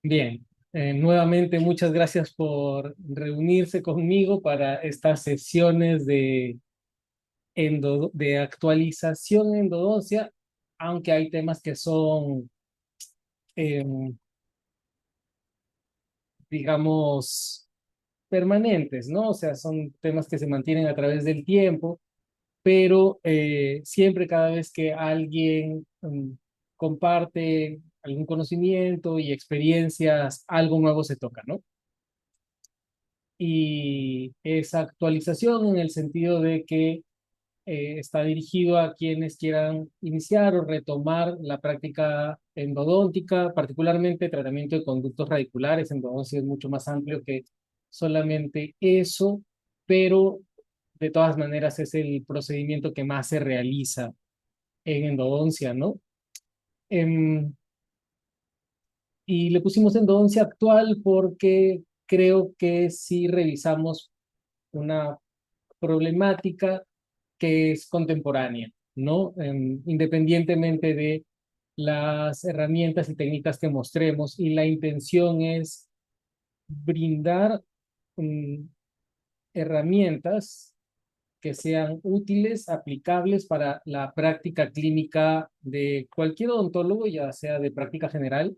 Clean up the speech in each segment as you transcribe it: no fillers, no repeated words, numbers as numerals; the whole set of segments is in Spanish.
Bien, nuevamente muchas gracias por reunirse conmigo para estas sesiones de actualización en endodoncia, aunque hay temas que son, em, digamos, permanentes, ¿no? O sea, son temas que se mantienen a través del tiempo, pero siempre cada vez que alguien comparte algún conocimiento y experiencias, algo nuevo se toca, ¿no? Y esa actualización en el sentido de que está dirigido a quienes quieran iniciar o retomar la práctica endodóntica, particularmente tratamiento de conductos radiculares. Endodoncia es mucho más amplio que solamente eso, pero de todas maneras es el procedimiento que más se realiza en endodoncia, ¿no? Em, y le pusimos endodoncia actual porque creo que si revisamos una problemática que es contemporánea, ¿no? Independientemente de las herramientas y técnicas que mostremos, y la intención es brindar mm, herramientas que sean útiles, aplicables para la práctica clínica de cualquier odontólogo, ya sea de práctica general,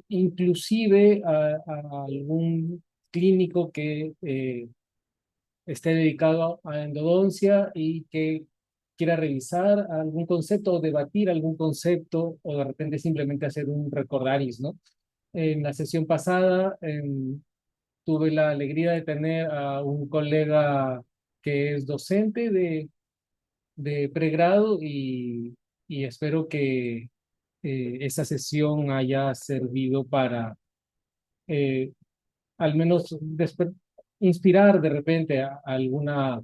inclusive a algún clínico que esté dedicado a endodoncia y que quiera revisar algún concepto o debatir algún concepto o de repente simplemente hacer un recordaris, ¿no? En la sesión pasada tuve la alegría de tener a un colega que es docente de pregrado y espero que esa sesión haya servido para eh, al menos inspirar de repente a alguna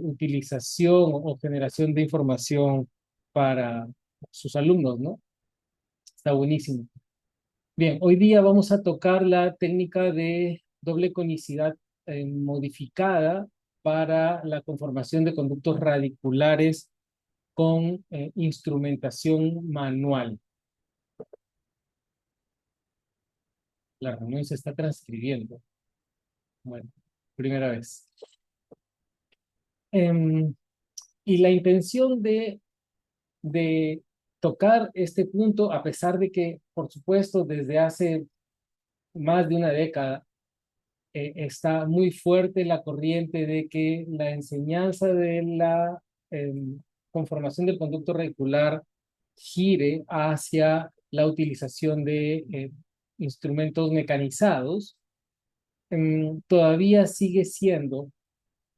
utilización o generación de información para sus alumnos, ¿no? Está buenísimo. Bien, hoy día vamos a tocar la técnica de doble conicidad modificada para la conformación de conductos radiculares con instrumentación manual. La reunión se está transcribiendo. Bueno, primera vez. Em, y la intención de tocar este punto, a pesar de que, por supuesto, desde hace más de una década está muy fuerte la corriente de que la enseñanza de la eh, conformación del conducto radicular gire hacia la utilización de instrumentos mecanizados. Todavía sigue siendo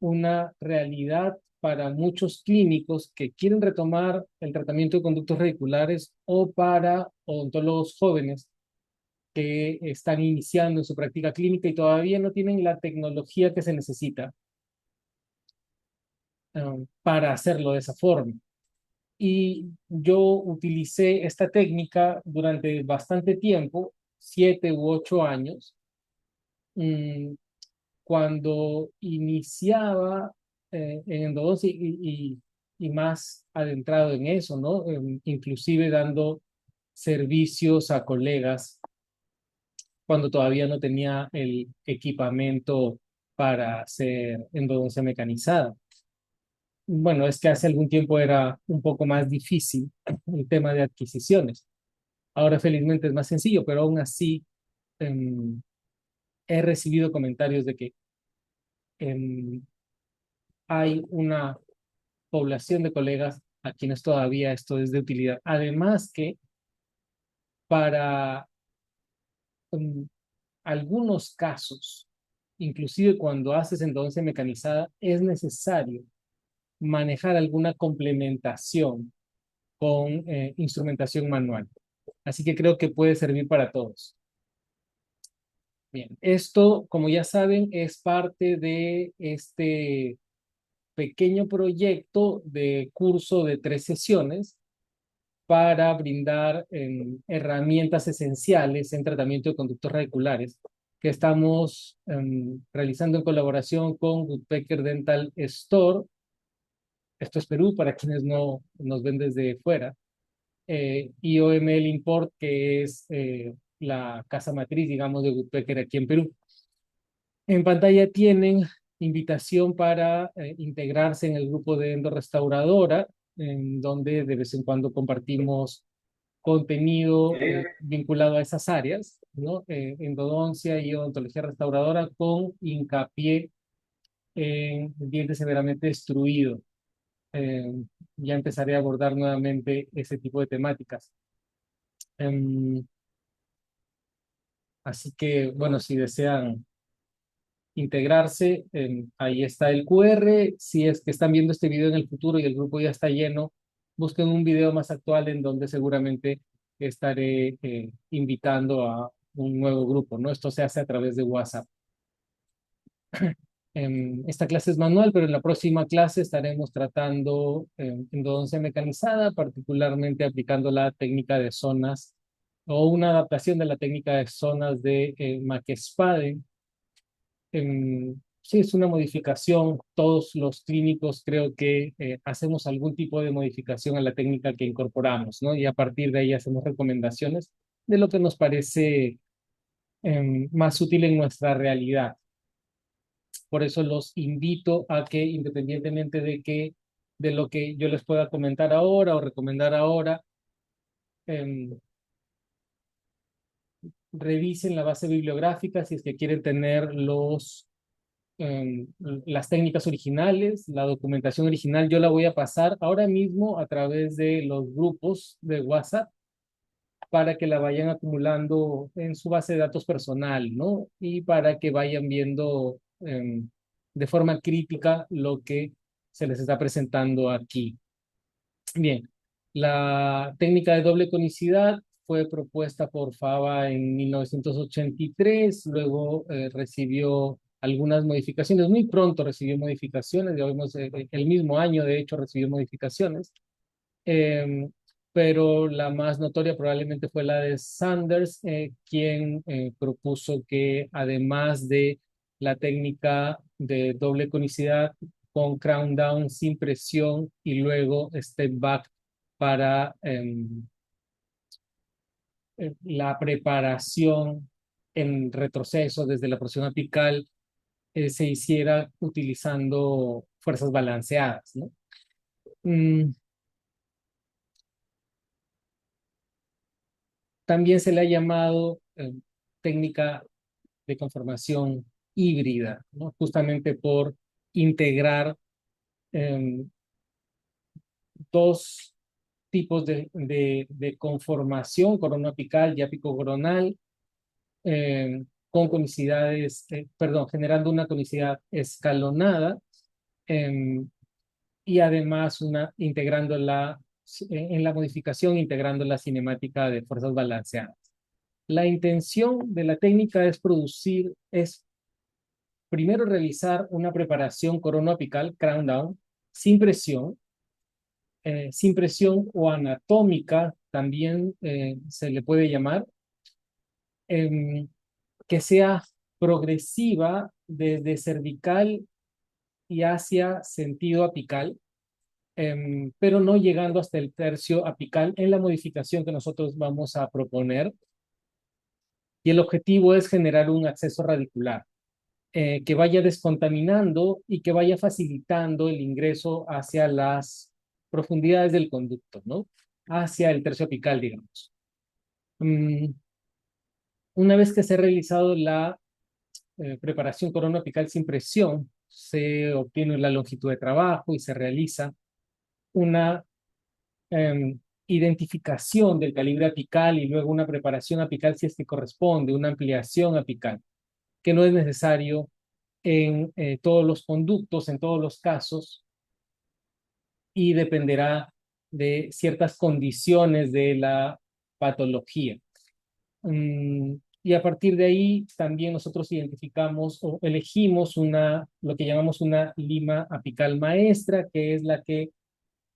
una realidad para muchos clínicos que quieren retomar el tratamiento de conductos radiculares o para odontólogos jóvenes que están iniciando en su práctica clínica y todavía no tienen la tecnología que se necesita para hacerlo de esa forma. Y yo utilicé esta técnica durante bastante tiempo, 7 u 8 años, mm, cuando iniciaba en endodoncia y más adentrado en eso, ¿no? Inclusive dando servicios a colegas cuando todavía no tenía el equipamiento para hacer endodoncia mecanizada. Bueno, es que hace algún tiempo era un poco más difícil el tema de adquisiciones. Ahora felizmente es más sencillo, pero aún así em, he recibido comentarios de que em, hay una población de colegas a quienes todavía esto es de utilidad. Además que para em, algunos casos, inclusive cuando haces endodoncia mecanizada, es necesario manejar alguna complementación con instrumentación manual. Así que creo que puede servir para todos. Bien, esto, como ya saben, es parte de este pequeño proyecto de curso de 3 sesiones para brindar herramientas esenciales en tratamiento de conductos radiculares que estamos realizando en colaboración con Woodpecker Dental Store. Esto es Perú para quienes no nos ven desde fuera. IOML Import, que es la casa matriz, digamos, de Woodpecker aquí en Perú. En pantalla tienen invitación para integrarse en el grupo de Endorestauradora, en donde de vez en cuando compartimos contenido vinculado a esas áreas, ¿no? Endodoncia y odontología restauradora con hincapié en diente severamente destruido. Eh, ya empezaré a abordar nuevamente ese tipo de temáticas. Em, Así que, bueno, si desean integrarse, ahí está el QR. Si es que están viendo este video en el futuro y el grupo ya está lleno, busquen un video más actual en donde seguramente estaré invitando a un nuevo grupo, ¿no? Esto se hace a través de WhatsApp. Esta clase es manual, pero en la próxima clase estaremos tratando endodoncia mecanizada, particularmente aplicando la técnica de zonas o una adaptación de la técnica de zonas de McSpadden. Sí, es una modificación. Todos los clínicos creo que hacemos algún tipo de modificación a la técnica que incorporamos, ¿no? Y a partir de ahí hacemos recomendaciones de lo que nos parece más útil en nuestra realidad. Por eso los invito a que, independientemente de lo que yo les pueda comentar ahora o recomendar ahora, em, revisen la base bibliográfica si es que quieren tener las técnicas originales, la documentación original. Yo la voy a pasar ahora mismo a través de los grupos de WhatsApp para que la vayan acumulando en su base de datos personal, ¿no? Y para que vayan viendo de forma crítica lo que se les está presentando aquí. Bien, la técnica de doble conicidad fue propuesta por Fava en 1983, luego recibió algunas modificaciones, muy pronto recibió modificaciones, ya vemos el mismo año de hecho recibió modificaciones, eh, pero la más notoria probablemente fue la de Sanders, quien propuso que además de la técnica de doble conicidad con crown down sin presión y luego step back para la preparación en retroceso desde la porción apical, se hiciera utilizando fuerzas balanceadas, ¿no? Mm, También se le ha llamado técnica de conformación híbrida, ¿no? Justamente por integrar em, dos tipos de conformación coronoapical y apicocoronal, con conicidades, perdón, generando una conicidad escalonada, em, y además integrándola en la modificación, integrando la cinemática de fuerzas balanceadas. La intención de la técnica es primero realizar una preparación coronoapical, crown down, sin presión o anatómica, también se le puede llamar, em, que sea progresiva desde cervical y hacia sentido apical, pero no llegando hasta el tercio apical en la modificación que nosotros vamos a proponer. Y el objetivo es generar un acceso radicular que vaya descontaminando y que vaya facilitando el ingreso hacia las profundidades del conducto, ¿no? Hacia el tercio apical, digamos. Mm, una vez que se ha realizado la preparación coronoapical sin presión, se obtiene la longitud de trabajo y se realiza una identificación del calibre apical y luego una preparación apical si es que corresponde, una ampliación apical, que no es necesario en todos los conductos, en todos los casos, y dependerá de ciertas condiciones de la patología. Y a partir de ahí también nosotros identificamos o elegimos lo que llamamos una lima apical maestra, que es la que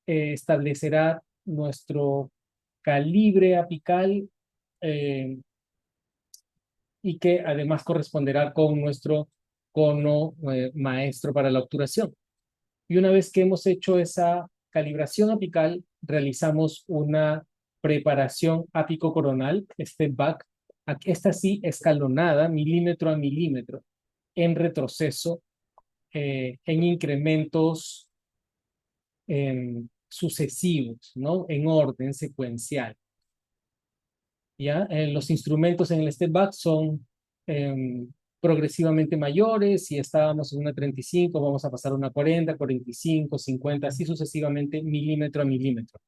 establecerá nuestro calibre apical, eh, y que además corresponderá con nuestro cono maestro para la obturación. Y una vez que hemos hecho esa calibración apical, realizamos una preparación apicocoronal, step back, Esta sí escalonada, milímetro a milímetro, en retroceso, en incrementos sucesivos, ¿no? En orden secuencial. ¿Ya? Los instrumentos en el step back son progresivamente mayores. Si estábamos en una 35, vamos a pasar a una 40, 45, 50, así sucesivamente, milímetro a milímetro.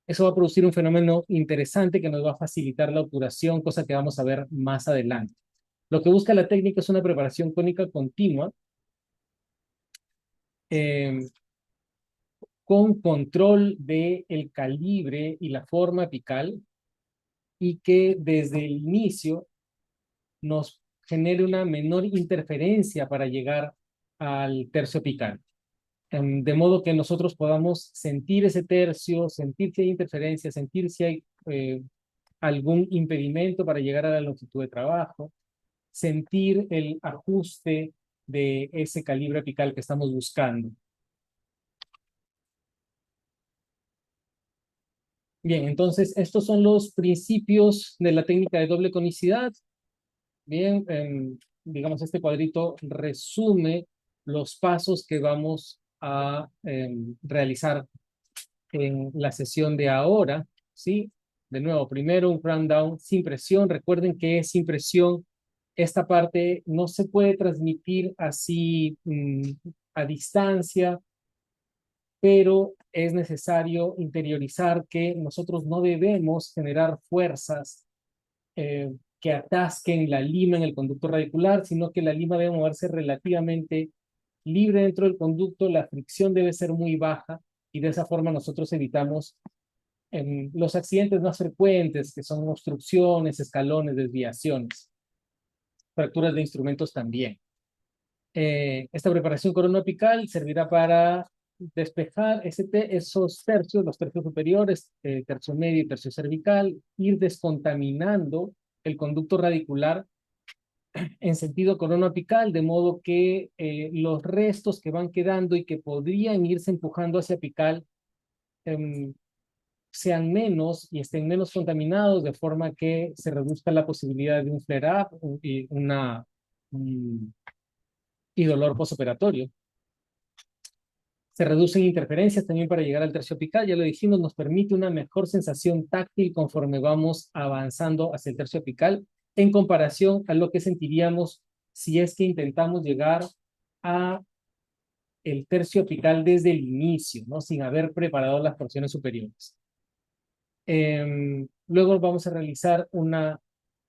Eso va a producir un fenómeno interesante que nos va a facilitar la obturación, cosa que vamos a ver más adelante. Lo que busca la técnica es una preparación cónica continua eh, con control del calibre y la forma apical y que desde el inicio nos genere una menor interferencia para llegar al tercio apical. De modo que nosotros podamos sentir ese tercio, sentir si hay interferencia, sentir si hay algún impedimento para llegar a la longitud de trabajo, sentir el ajuste de ese calibre apical que estamos buscando. Bien, entonces estos son los principios de la técnica de doble conicidad. Bien, digamos, este cuadrito resume los pasos que vamos a realizar en la sesión de ahora, ¿sí? De nuevo, primero un round down sin presión. Recuerden que es sin presión. Esta parte no se puede transmitir así a distancia, pero es necesario interiorizar que nosotros no debemos generar fuerzas que atasquen la lima en el conducto radicular, sino que la lima debe moverse relativamente libre dentro del conducto, la fricción debe ser muy baja y de esa forma nosotros evitamos los accidentes más frecuentes, que son obstrucciones, escalones, desviaciones, fracturas de instrumentos también. Esta preparación coronoapical servirá para despejar esos tercios, los tercios superiores, tercio medio y tercio cervical, ir descontaminando el conducto radicular en sentido coronoapical, de modo que los restos que van quedando y que podrían irse empujando hacia apical em, sean menos y estén menos contaminados, de forma que se reduzca la posibilidad de un flare-up y dolor postoperatorio. Se reducen interferencias también para llegar al tercio apical, ya lo dijimos, nos permite una mejor sensación táctil conforme vamos avanzando hacia el tercio apical en comparación a lo que sentiríamos si es que intentamos llegar a el tercio apical desde el inicio, ¿no? Sin haber preparado las porciones superiores. Luego vamos a realizar una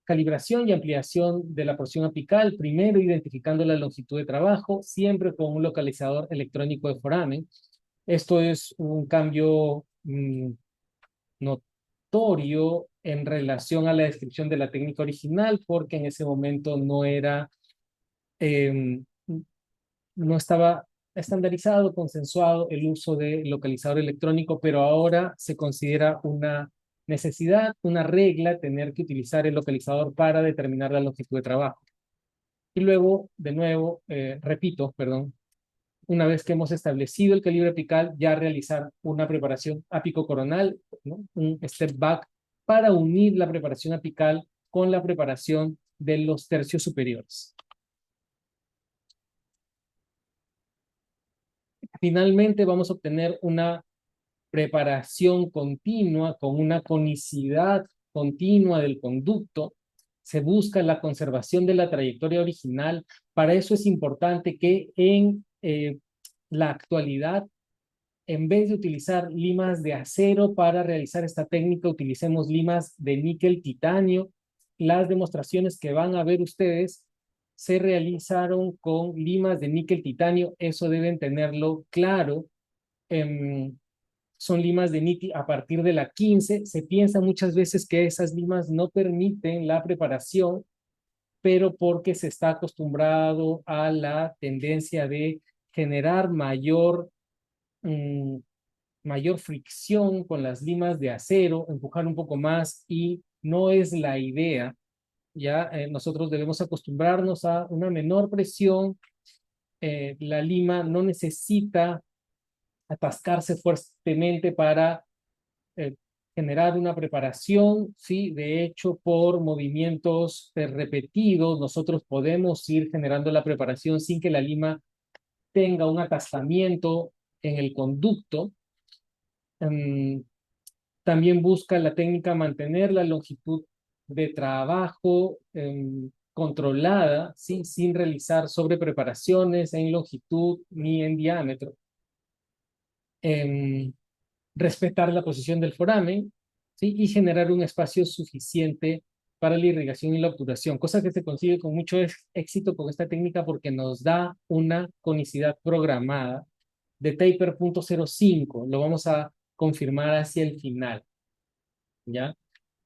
calibración y ampliación de la porción apical, primero identificando la longitud de trabajo, siempre con un localizador electrónico de foramen. Esto es un cambio notorio en relación a la descripción de la técnica original, porque en ese momento eh, no estaba estandarizado, consensuado el uso de localizador electrónico, pero ahora se considera una necesidad, una regla, tener que utilizar el localizador para determinar la longitud de trabajo. Y luego, de nuevo, repito, perdón, una vez que hemos establecido el calibre apical, ya realizar una preparación apicocoronal, ¿no? Un step back para unir la preparación apical con la preparación de los tercios superiores. Finalmente vamos a obtener una preparación continua con una conicidad continua del conducto. Se busca la conservación de la trayectoria original. Para eso es importante que en la actualidad, en vez de utilizar limas de acero para realizar esta técnica, utilicemos limas de níquel titanio. Las demostraciones que van a ver ustedes se realizaron con limas de níquel titanio. Eso deben tenerlo claro. Son limas de níquel a partir de la 15. Se piensa muchas veces que esas limas no permiten la preparación, pero porque se está acostumbrado a la tendencia de generar mayor fricción con las limas de acero, empujar un poco más y no es la idea. Ya nosotros debemos acostumbrarnos a una menor presión. La lima no necesita atascarse fuertemente para generar una preparación, ¿sí? De hecho, por movimientos repetidos, nosotros podemos ir generando la preparación sin que la lima tenga un atascamiento en el conducto. Em, También busca la técnica mantener la longitud de trabajo controlada, ¿sí? Sin realizar sobrepreparaciones en longitud ni en diámetro. Em, Respetar la posición del foramen, ¿sí? Y generar un espacio suficiente para la irrigación y la obturación, cosa que se consigue con mucho éxito con esta técnica porque nos da una conicidad programada de taper 0.05. Lo vamos a confirmar hacia el final, ¿ya?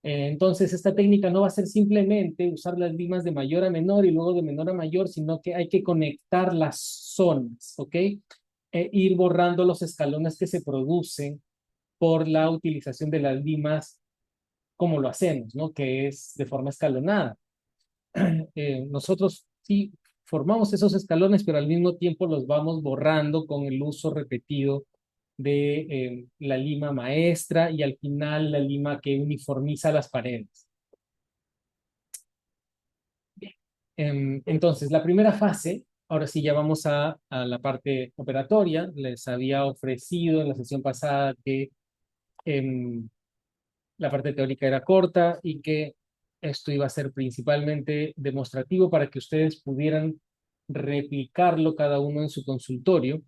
Entonces, esta técnica no va a ser simplemente usar las limas de mayor a menor y luego de menor a mayor, sino que hay que conectar las zonas, ¿ok? Ir borrando los escalones que se producen por la utilización de las limas como lo hacemos, ¿no? Que es de forma escalonada. Nosotros sí formamos esos escalones, pero al mismo tiempo los vamos borrando con el uso repetido de la lima maestra y al final la lima que uniformiza las paredes. Entonces, la primera fase, ahora sí ya vamos a la parte operatoria. Les había ofrecido en la sesión pasada que la parte teórica era corta y que esto iba a ser principalmente demostrativo para que ustedes pudieran replicarlo cada uno en su consultorio.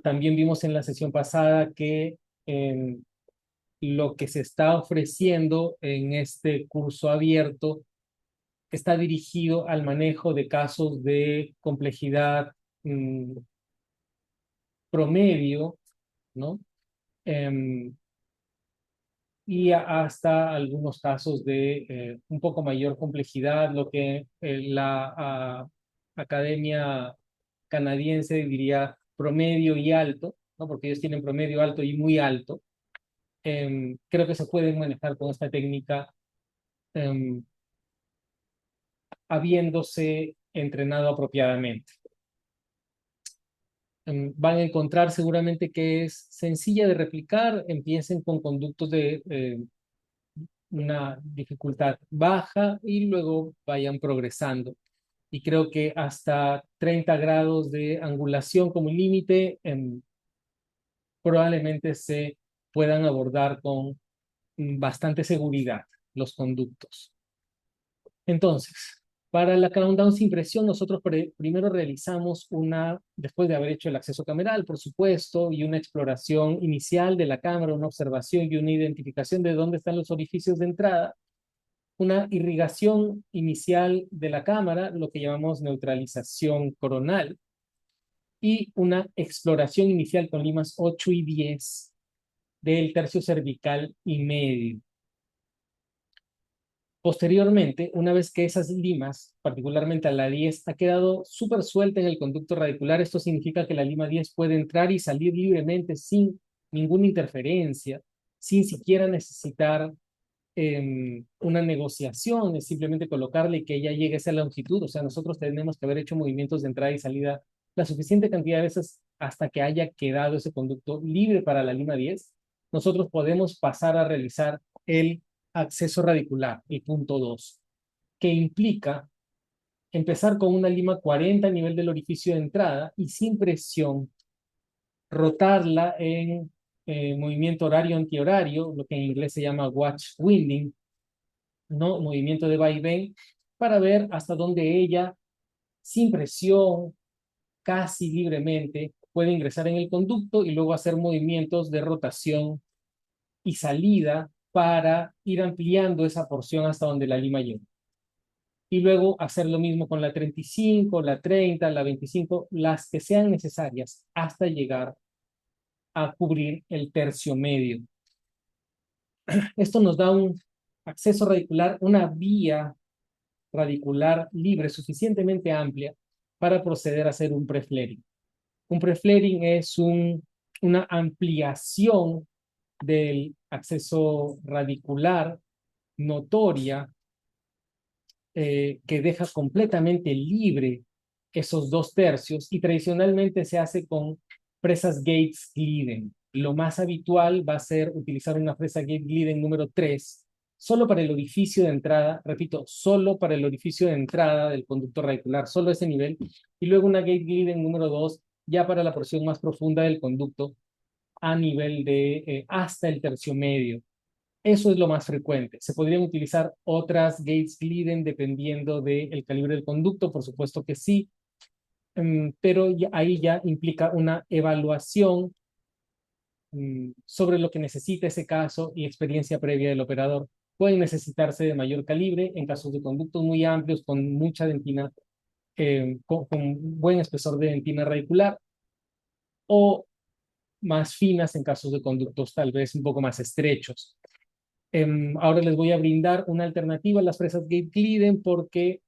También vimos en la sesión pasada que lo que se está ofreciendo en este curso abierto está dirigido al manejo de casos de complejidad promedio, ¿no? Y hasta algunos casos de un poco mayor complejidad, lo que la Academia Canadiense diría promedio y alto, ¿no? Porque ellos tienen promedio alto y muy alto. Creo que se pueden manejar con esta técnica em, habiéndose entrenado apropiadamente. Van a encontrar seguramente que es sencilla de replicar. Empiecen con conductos de una dificultad baja y luego vayan progresando. Y creo que hasta 30 grados de angulación como límite probablemente se puedan abordar con bastante seguridad los conductos. Entonces, para la countdown sin presión, nosotros primero realizamos después de haber hecho el acceso cameral, por supuesto, y una exploración inicial de la cámara, una observación y una identificación de dónde están los orificios de entrada, una irrigación inicial de la cámara, lo que llamamos neutralización coronal, y una exploración inicial con limas 8 y 10 del tercio cervical y medio. Posteriormente, una vez que esas limas, particularmente a la 10, ha quedado súper suelta en el conducto radicular, esto significa que la lima 10 puede entrar y salir libremente sin ninguna interferencia, sin siquiera necesitar una negociación, es simplemente colocarle y que ella llegue a esa longitud. O sea, nosotros tenemos que haber hecho movimientos de entrada y salida la suficiente cantidad de veces hasta que haya quedado ese conducto libre para la lima 10. Nosotros podemos pasar a realizar el acceso radicular, el punto 2, que implica empezar con una lima 40 a nivel del orificio de entrada y sin presión, rotarla en movimiento horario-antihorario, lo que en inglés se llama watch winding, ¿no? Movimiento de vaivén, para ver hasta dónde ella, sin presión, casi libremente, puede ingresar en el conducto y luego hacer movimientos de rotación y salida para ir ampliando esa porción hasta donde la lima llega. Y luego hacer lo mismo con la 35, la 30, la 25, las que sean necesarias hasta llegar a cubrir el tercio medio. Esto nos da un acceso radicular, una vía radicular libre suficientemente amplia para proceder a hacer un preflaring. Un preflaring es una ampliación del acceso radicular notoria que deja completamente libre esos dos tercios y tradicionalmente se hace con presas Gates-Glidden. lo más habitual va a ser utilizar una fresa gate leading número 3, solo para el orificio de entrada, repito, solo para el orificio de entrada del conducto radicular, solo ese nivel, y luego una gate leading número 2, ya para la porción más profunda del conducto, a nivel de hasta el tercio medio. Eso es lo más frecuente. Se podrían utilizar otras gates leading dependiendo del calibre del conducto, por supuesto que sí, pero ahí ya implica una evaluación sobre lo que necesita ese caso y experiencia previa del operador. Pueden necesitarse de mayor calibre en casos de conductos muy amplios, con mucha dentina, con buen espesor de dentina radicular, o más finas en casos de conductos tal vez un poco más estrechos. Ahora les voy a brindar una alternativa a las fresas gate leading porque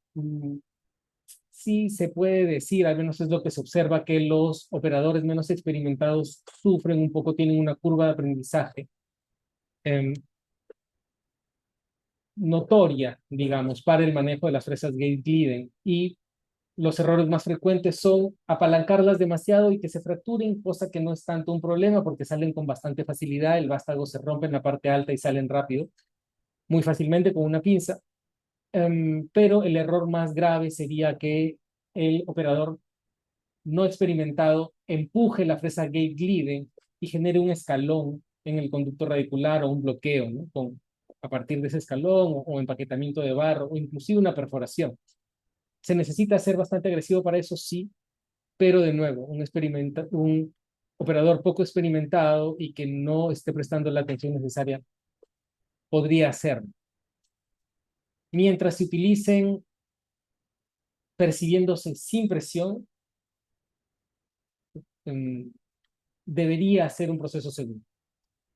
sí se puede decir, al menos es lo que se observa, que los operadores menos experimentados sufren un poco, tienen una curva de aprendizaje eh, notoria, digamos, para el manejo de las fresas gate leading. Y los errores más frecuentes son apalancarlas demasiado y que se fracturen, cosa que no es tanto un problema porque salen con bastante facilidad, el vástago se rompe en la parte alta y salen rápido, muy fácilmente con una pinza. Pero el error más grave sería que el operador no experimentado empuje la fresa gate leading y genere un escalón en el conducto radicular o un bloqueo, ¿no? A partir de ese escalón o empaquetamiento de barro o inclusive una perforación. Se necesita ser bastante agresivo para eso, sí, pero de nuevo, un operador poco experimentado y que no esté prestando la atención necesaria podría hacerlo. Mientras se utilicen percibiéndose sin presión, um, debería ser un proceso seguro.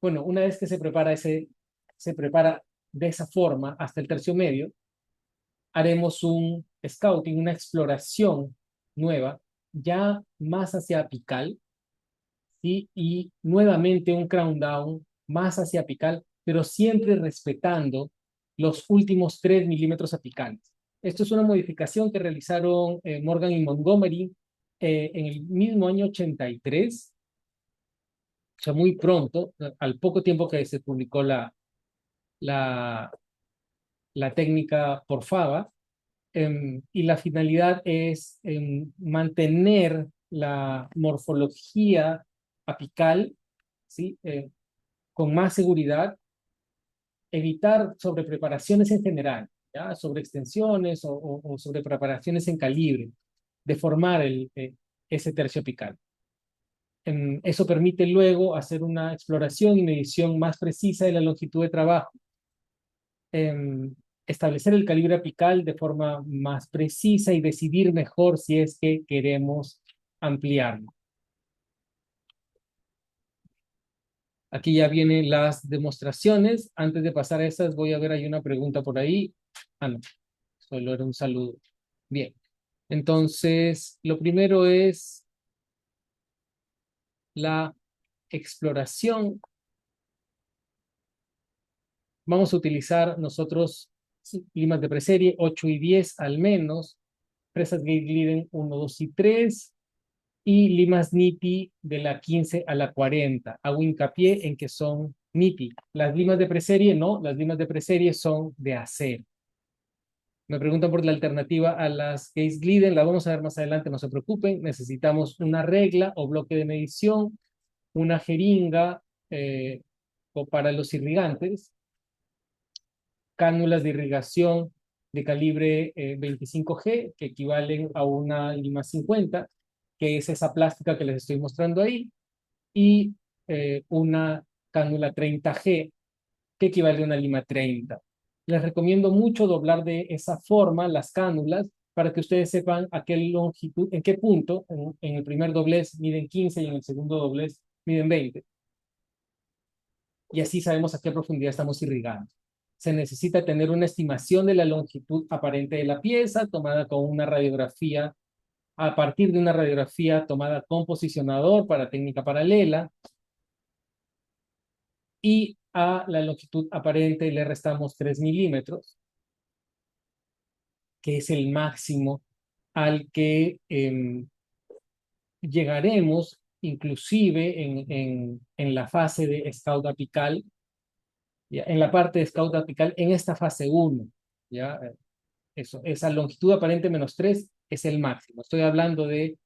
Bueno, una vez que se prepara de esa forma hasta el tercio medio, haremos un scouting, una exploración nueva, ya más hacia apical, ¿sí? Y nuevamente un crown down más hacia apical, pero siempre respetando los últimos 3 milímetros apicales. Esto es una modificación que realizaron Morgan y Montgomery en el mismo año 83, o sea, muy pronto, al poco tiempo que se publicó la, la técnica por Fava, y la finalidad es mantener la morfología apical, ¿sí? Con más seguridad, evitar sobrepreparaciones en general, ¿ya? Sobre extensiones o sobre preparaciones en calibre, deformar ese tercio apical. Eso permite luego hacer una exploración y medición más precisa de la longitud de trabajo, establecer el calibre apical de forma más precisa y decidir mejor si es que queremos ampliarlo. Aquí ya vienen las demostraciones. Antes de pasar a esas, voy a ver, hay una pregunta por ahí. Ah, no, solo era un saludo. Bien, entonces, lo primero es la exploración. Vamos a utilizar nosotros limas de preserie 8 y 10 al menos, presas gate leading 1, 2 y 3, y limas NIPI de la 15 a la 40. Hago hincapié en que son NIPI. Las limas de preserie no, las limas de preserie son de acero. Me preguntan por la alternativa a las Case Glidden, la vamos a ver más adelante, no se preocupen. Necesitamos una regla o bloque de medición, una jeringa o para los irrigantes, cánulas de irrigación de calibre 25G, que equivalen a una lima 50, que es esa plástica que les estoy mostrando ahí, y una cánula 30G, que equivale a una lima 30. Les recomiendo mucho doblar de esa forma las cánulas para que ustedes sepan a qué longitud, en qué punto, en el primer doblez miden 15 y en el segundo doblez miden 20. Y así sabemos a qué profundidad estamos irrigando. Se necesita tener una estimación de la longitud aparente de la pieza, tomada con una radiografía, a partir de una radiografía tomada con posicionador para técnica paralela, y a la longitud aparente le restamos 3 milímetros, que es el máximo al que llegaremos inclusive en la fase de scout apical, ¿ya? En la parte de scout apical, en esta fase uno, ¿ya? Eso, esa longitud aparente -3 es el máximo. Estoy hablando de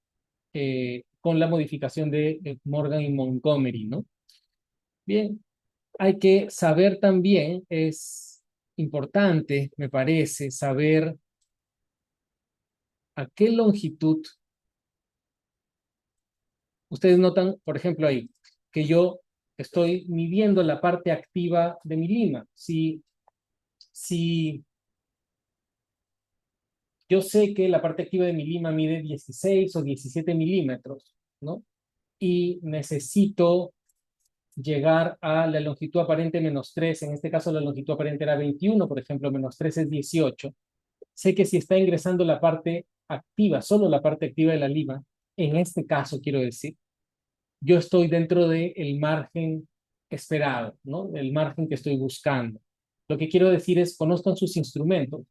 con la modificación de Morgan y Montgomery, ¿no? Bien, hay que saber también, es importante, me parece, saber a qué longitud. Ustedes notan, por ejemplo, ahí, que yo estoy midiendo la parte activa de mi lima. Si yo sé que la parte activa de mi lima mide 16 o 17 milímetros, ¿no? Y necesito llegar a la longitud aparente -3, en este caso la longitud aparente era 21, por ejemplo, -3 es 18. Sé que si está ingresando la parte activa, solo la parte activa de la lima, en este caso quiero decir, yo estoy dentro del margen esperado, ¿no? El margen que estoy buscando. Lo que quiero decir es, conozcan sus instrumentos,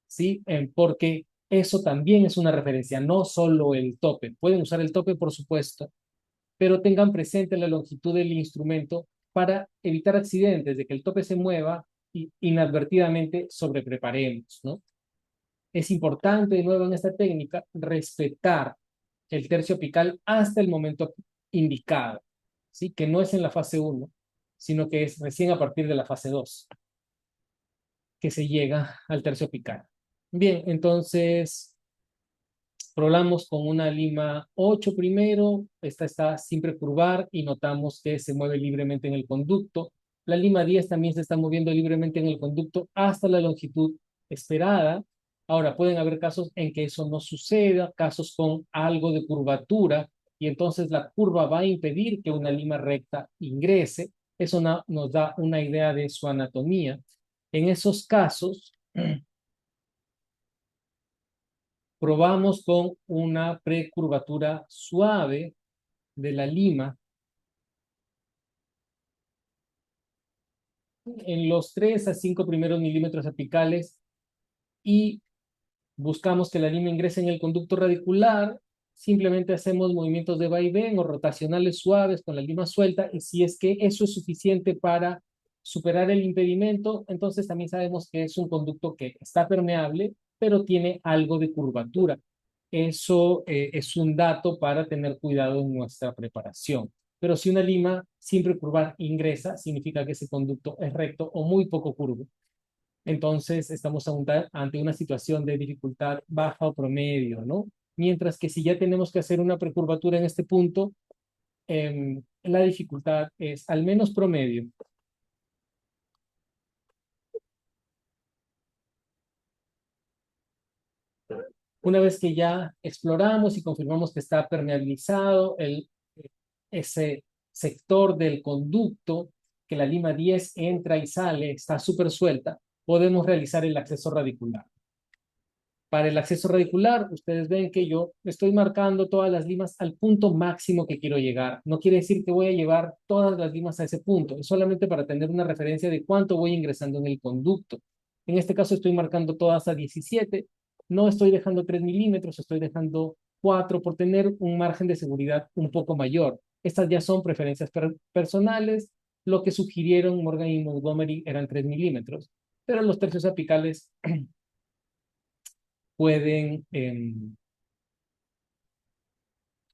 ¿sí? Porque eso también es una referencia, no solo el tope. Pueden usar el tope, por supuesto, pero tengan presente la longitud del instrumento para evitar accidentes, de que el tope se mueva y inadvertidamente sobrepreparemos, ¿no? Es importante, de nuevo en esta técnica, respetar el tercio apical hasta el momento indicado, ¿sí? Que no es en la fase uno, sino que es recién a partir de la fase 2 que se llega al tercio apical. Bien, entonces probamos con una lima 8 primero, esta está sin precurvar y notamos que se mueve libremente en el conducto. La lima 10 también se está moviendo libremente en el conducto hasta la longitud esperada. Ahora, pueden haber casos en que eso no suceda, casos con algo de curvatura, y entonces la curva va a impedir que una lima recta ingrese. Eso nos da una idea de su anatomía. En esos casos, probamos con una precurvatura suave de la lima en los 3 a 5 primeros milímetros apicales y buscamos que la lima ingrese en el conducto radicular. Simplemente hacemos movimientos de vaivén o rotacionales suaves con la lima suelta, y si es que eso es suficiente para superar el impedimento, entonces también sabemos que es un conducto que está permeable, pero tiene algo de curvatura. Eso es un dato para tener cuidado en nuestra preparación. Pero si una lima siempre curvar ingresa, significa que ese conducto es recto o muy poco curvo. Entonces estamos ante una situación de dificultad baja o promedio, ¿no? Mientras que si ya tenemos que hacer una precurvatura en este punto, la dificultad es al menos promedio. Una vez que ya exploramos y confirmamos que está permeabilizado ese sector del conducto, que la lima 10 entra y sale, está súper suelta, podemos realizar el acceso radicular. Para el acceso radicular, ustedes ven que yo estoy marcando todas las limas al punto máximo que quiero llegar. No quiere decir que voy a llevar todas las limas a ese punto, es solamente para tener una referencia de cuánto voy ingresando en el conducto. En este caso estoy marcando todas a 17, no estoy dejando 3 milímetros, estoy dejando 4 por tener un margen de seguridad un poco mayor. Estas ya son preferencias personales. Lo que sugirieron Morgan y Montgomery eran 3 milímetros, pero los tercios apicales pueden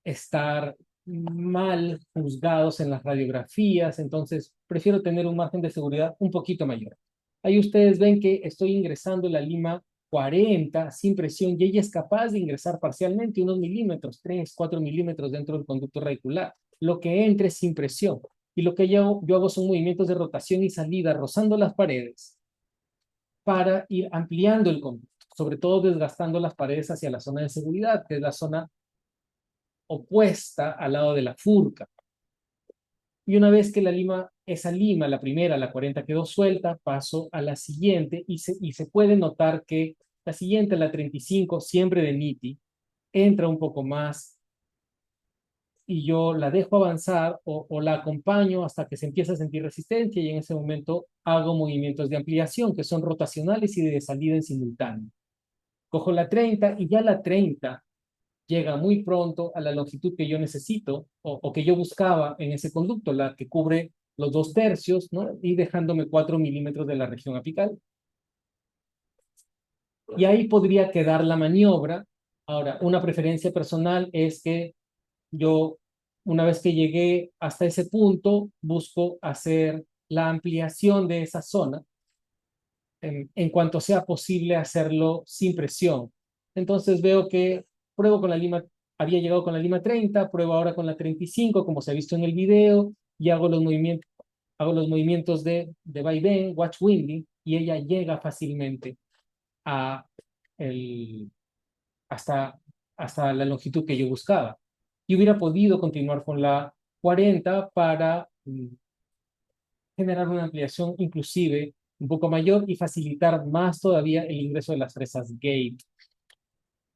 estar mal juzgados en las radiografías, entonces prefiero tener un margen de seguridad un poquito mayor. Ahí ustedes ven que estoy ingresando la lima 40 sin presión y ella es capaz de ingresar parcialmente unos milímetros, 3, 4 milímetros dentro del conducto radicular, lo que entre sin presión. Y lo que yo hago son movimientos de rotación y salida rozando las paredes para ir ampliando el conducto, sobre todo desgastando las paredes hacia la zona de seguridad, que es la zona opuesta al lado de la furca. Y una vez que esa lima, la primera, la 40, quedó suelta, paso a la siguiente y se puede notar que la siguiente, la 35, siempre de Nitti, entra un poco más y yo la dejo avanzar o la acompaño hasta que se empieza a sentir resistencia, y en ese momento hago movimientos de ampliación que son rotacionales y de salida en simultáneo. Cojo la 30 y ya la 30 llega muy pronto a la longitud que yo necesito o que yo buscaba en ese conducto, la que cubre los 2/3, ¿no? Y dejándome 4 milímetros de la región apical. Y ahí podría quedar la maniobra. Ahora, una preferencia personal es que yo, una vez que llegué hasta ese punto, busco hacer la ampliación de esa zona en cuanto sea posible hacerlo sin presión. Entonces veo que pruebo con la lima, había llegado con la lima 30, pruebo ahora con la 35, como se ha visto en el video, y hago los movimientos de vaivén, watch winding, y ella llega fácilmente a el, hasta, hasta la longitud que yo buscaba. Y hubiera podido continuar con la 40 para generar una ampliación inclusive un poco mayor y facilitar más todavía el ingreso de las fresas gate.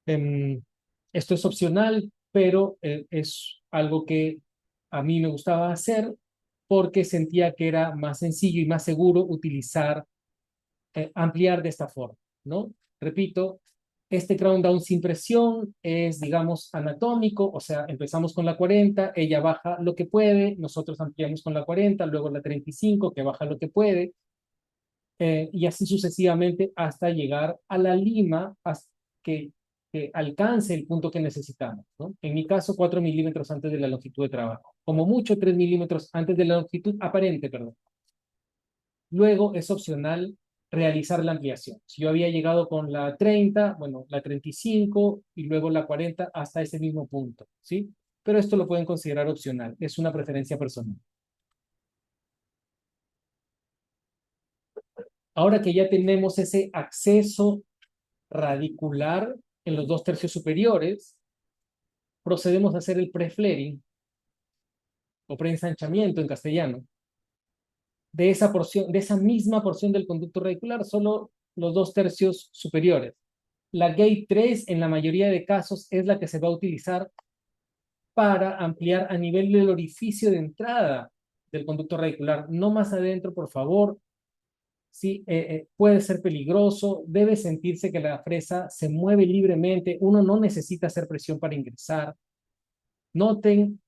Em, Esto es opcional, pero es algo que a mí me gustaba hacer porque sentía que era más sencillo y más seguro utilizar, ampliar de esta forma, ¿no? Repito, este crown down sin presión es, digamos, anatómico, o sea, empezamos con la 40, ella baja lo que puede, nosotros ampliamos con la 40, luego la 35, que baja lo que puede, y así sucesivamente hasta llegar a la lima hasta que alcance el punto que necesitamos, ¿no? En mi caso, 4 milímetros antes de la longitud de trabajo. Como mucho, 3 milímetros antes de la longitud aparente, perdón. Luego es opcional realizar la ampliación. Si yo había llegado con la 30, bueno, la 35 y luego la 40 hasta ese mismo punto, ¿sí? Pero esto lo pueden considerar opcional, es una preferencia personal. Ahora que ya tenemos ese acceso radicular en los 2/3 superiores, procedemos a hacer el pre-flaring o preensanchamiento en castellano de esa porción, de esa misma porción del conducto radicular, solo los 2/3 superiores. La gate 3 en la mayoría de casos es la que se va a utilizar para ampliar a nivel del orificio de entrada del conducto radicular, no más adentro, por favor. Sí, puede ser peligroso, debe sentirse que la fresa se mueve libremente, uno no necesita hacer presión para ingresar. Noten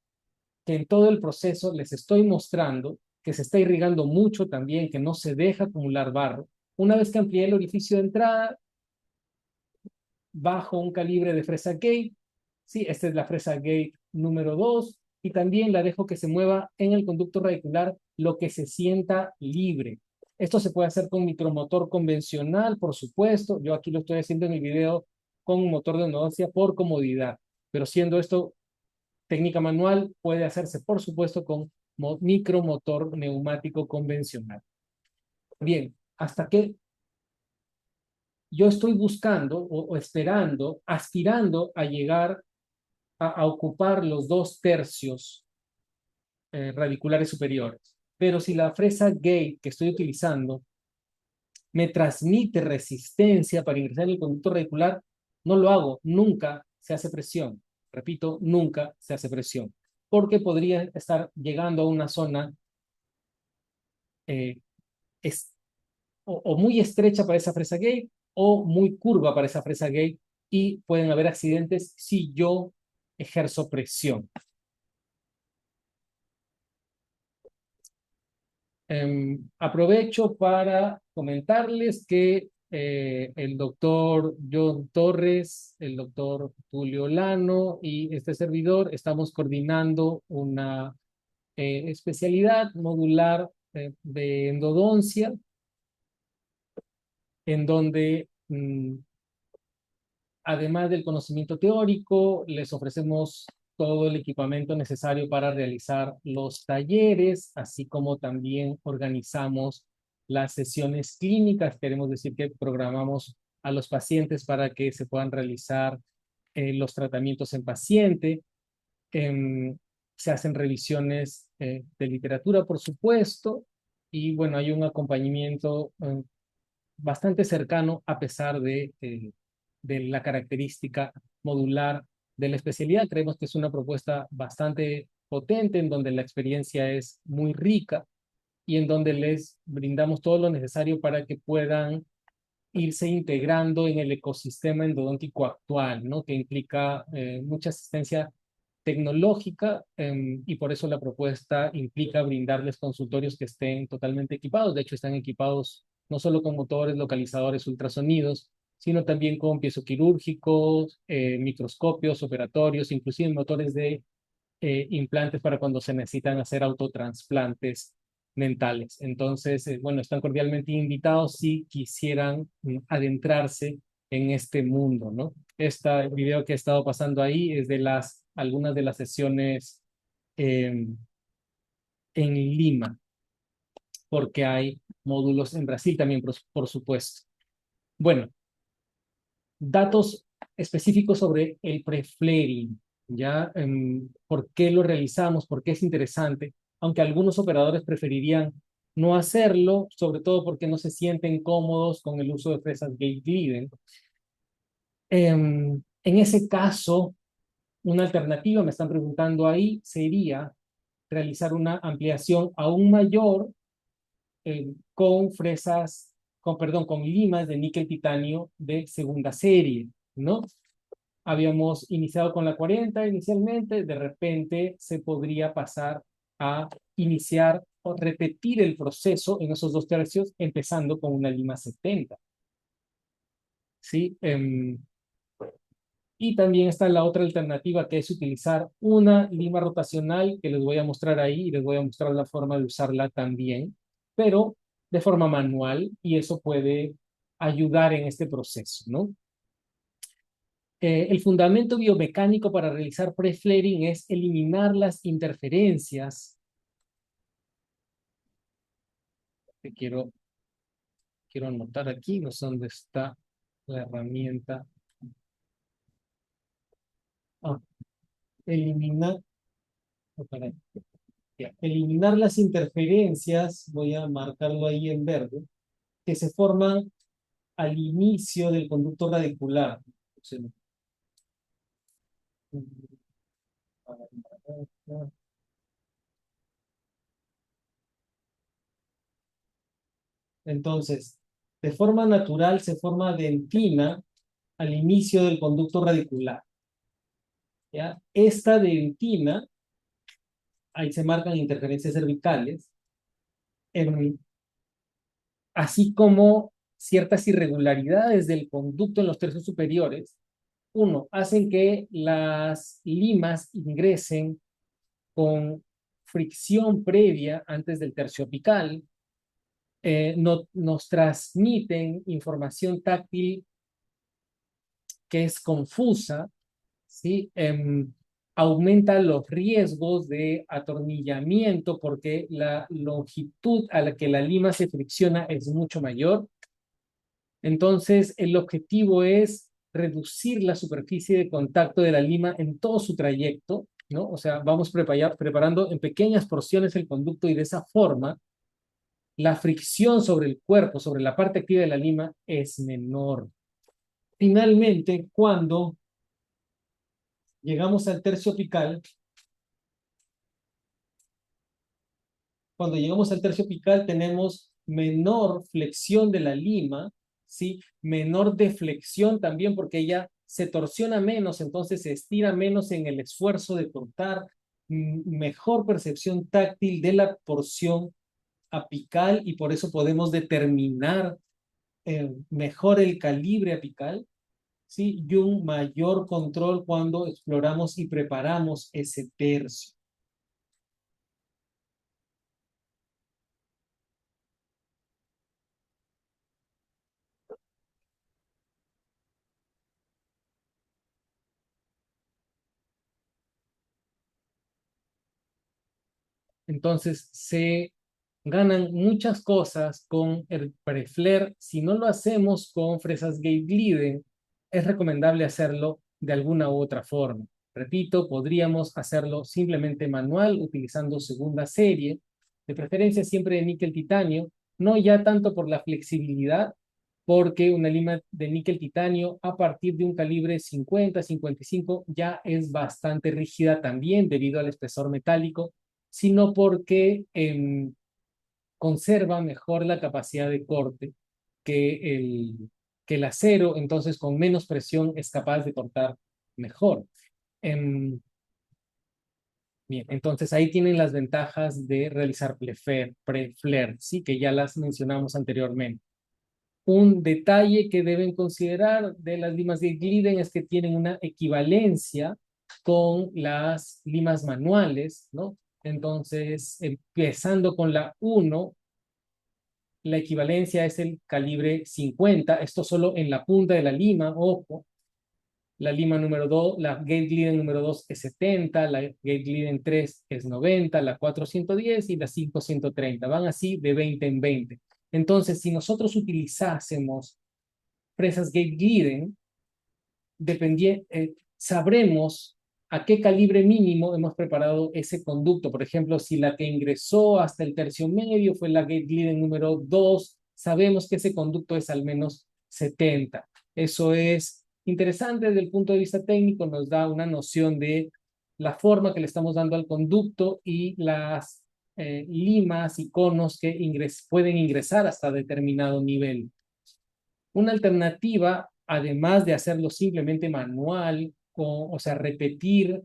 que en todo el proceso les estoy mostrando que se está irrigando mucho también, que no se deja acumular barro. Una vez que amplié el orificio de entrada, bajo un calibre de fresa gate. Sí, esta es la fresa gate número 2 y también la dejo que se mueva en el conducto radicular lo que se sienta libre. Esto se puede hacer con micromotor convencional, por supuesto. Yo aquí lo estoy haciendo en el video con un motor de endodoncia por comodidad, pero siendo esto técnica manual, puede hacerse, por supuesto, con micromotor neumático convencional. Bien, hasta que yo estoy buscando o esperando, aspirando a llegar a ocupar los 2/3 radiculares superiores. Pero si la fresa gate que estoy utilizando me transmite resistencia para ingresar en el conducto radicular, no lo hago, nunca se hace presión. Repito, nunca se hace presión, porque podría estar llegando a una zona eh, es, o muy estrecha para esa fresa gate o muy curva para esa fresa gate y pueden haber accidentes si yo ejerzo presión. Aprovecho para comentarles que el doctor John Torres, el doctor Tulio Lano y este servidor estamos coordinando una especialidad modular de endodoncia en donde además del conocimiento teórico, les ofrecemos todo el equipamiento necesario para realizar los talleres, así como también organizamos las sesiones clínicas. Queremos decir que programamos a los pacientes para que se puedan realizar los tratamientos en paciente. Em, Se hacen revisiones de literatura, por supuesto, y bueno, hay un acompañamiento bastante cercano a pesar de la característica modular de la especialidad. Creemos que es una propuesta bastante potente en donde la experiencia es muy rica y en donde les brindamos todo lo necesario para que puedan irse integrando en el ecosistema endodóntico actual, ¿no? Que implica mucha asistencia tecnológica y por eso la propuesta implica brindarles consultorios que estén totalmente equipados. De hecho, están equipados no solo con motores, localizadores, ultrasonidos, sino también con piezoquirúrgicos, microscopios, operatorios, inclusive motores de implantes para cuando se necesitan hacer autotransplantes mentales. Entonces, bueno, están cordialmente invitados si quisieran adentrarse en este mundo, ¿no? Este video que he estado pasando ahí es de algunas de las sesiones eh, en Lima, porque hay módulos en Brasil también, por supuesto. Bueno, datos específicos sobre el preflaring, ¿ya? ¿Por qué lo realizamos? ¿Por qué es interesante? Aunque algunos operadores preferirían no hacerlo, sobre todo porque no se sienten cómodos con el uso de fresas gate-leading. En ese caso, una alternativa, me están preguntando ahí, sería realizar una ampliación aún mayor con fresas, perdón, con limas de níquel titanio de segunda serie, ¿no? Habíamos iniciado con la 40 inicialmente, de repente se podría pasar a iniciar o repetir el proceso en esos 2 tercios, empezando con una lima 70. ¿Sí? Y también está la otra alternativa, que es utilizar una lima rotacional, que les voy a mostrar ahí y les voy a mostrar la forma de usarla también, pero de forma manual, y eso puede ayudar en este proceso, ¿no? El fundamento biomecánico para realizar pre-flaring es eliminar las interferencias. Que quiero anotar aquí, no sé dónde está la herramienta. Ah, eliminar, eliminar las interferencias, voy a marcarlo ahí en verde, que se forman al inicio del conducto radicular. Entonces, de forma natural se forma dentina al inicio del conducto radicular. ¿Ya? Esta dentina, ahí se marcan interferencias cervicales, así como ciertas irregularidades del conducto en los tercios superiores, hacen que las limas ingresen con fricción previa antes del tercio apical, nos transmiten información táctil que es confusa, ¿sí? Aumenta los riesgos de atornillamiento porque la longitud a la que la lima se fricciona es mucho mayor. Entonces, el objetivo es reducir la superficie de contacto de la lima en todo su trayecto, ¿no? O sea, vamos preparando en pequeñas porciones el conducto y de esa forma la fricción sobre el cuerpo, sobre la parte activa de la lima, es menor. Finalmente, llegamos al tercio apical, cuando llegamos al tercio apical tenemos menor flexión de la lima, ¿sí? Menor deflexión también porque ella se torsiona menos, entonces se estira menos en el esfuerzo de cortar, mejor percepción táctil de la porción apical y por eso podemos determinar mejor el calibre apical, ¿sí? Y un mayor control cuando exploramos y preparamos ese tercio. Entonces, se ganan muchas cosas con el prefler. Si no lo hacemos con fresas gate gliden, es recomendable hacerlo de alguna u otra forma. Repito, podríamos hacerlo simplemente manual, utilizando segunda serie, de preferencia siempre de níquel titanio, no ya tanto por la flexibilidad, porque una lima de níquel titanio a partir de un calibre 50-55 ya es bastante rígida también debido al espesor metálico, sino porque conserva mejor la capacidad de corte que que el acero, entonces con menos presión es capaz de cortar mejor. Em, Bien, entonces ahí tienen las ventajas de realizar pre-flare, sí, que ya las mencionamos anteriormente. Un detalle que deben considerar de las limas de Glidden es que tienen una equivalencia con las limas manuales, ¿no? Entonces, empezando con la 1, la equivalencia es el calibre 50, esto solo en la punta de la lima, ojo. La lima número 2, la Gate Glidden número 2 es 70, la Gate Glidden 3 es 90, la 4 110 y la 5 130. Van así de 20 en 20. Entonces, si nosotros utilizásemos presas Gate Glidden, sabremos a qué calibre mínimo hemos preparado ese conducto. Por ejemplo, si la que ingresó hasta el tercio medio fue la Gate Glidden número 2, sabemos que ese conducto es al menos 70. Eso es interesante desde el punto de vista técnico, nos da una noción de la forma que le estamos dando al conducto y las limas y conos que pueden ingresar hasta determinado nivel. Una alternativa, además de hacerlo simplemente manual, o sea, repetir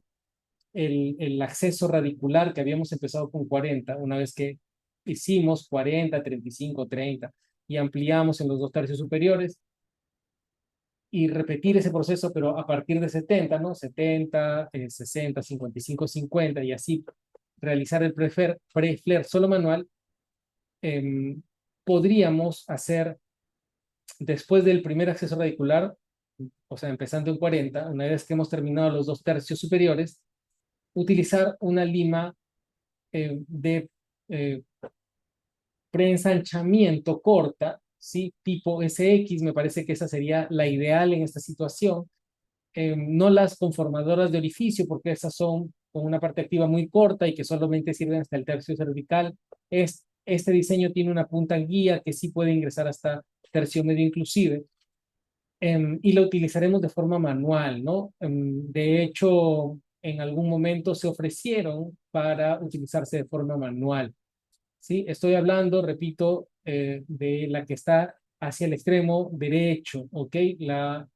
el acceso radicular que habíamos empezado con 40, una vez que hicimos 40, 35, 30 y ampliamos en los dos tercios superiores, y repetir ese proceso, pero a partir de 70, ¿no? 70, 60, 55, 50 y así realizar el pre-flare solo manual, eh, podríamos hacer después del primer acceso radicular, o sea, empezando en 40, una vez que hemos terminado los dos tercios superiores, utilizar una lima de eh, preensanchamiento corta, ¿sí? Tipo SX, me parece que esa sería la ideal en esta situación. No las conformadoras de orificio, porque esas son con una parte activa muy corta y que solamente sirven hasta el tercio cervical. Este diseño tiene una punta guía que sí puede ingresar hasta tercio medio inclusive. Y lo utilizaremos de forma manual, ¿no? De hecho, en algún momento se ofrecieron para utilizarse de forma manual, ¿sí? Estoy hablando, repito, de la que está hacia el extremo derecho, ¿ok? La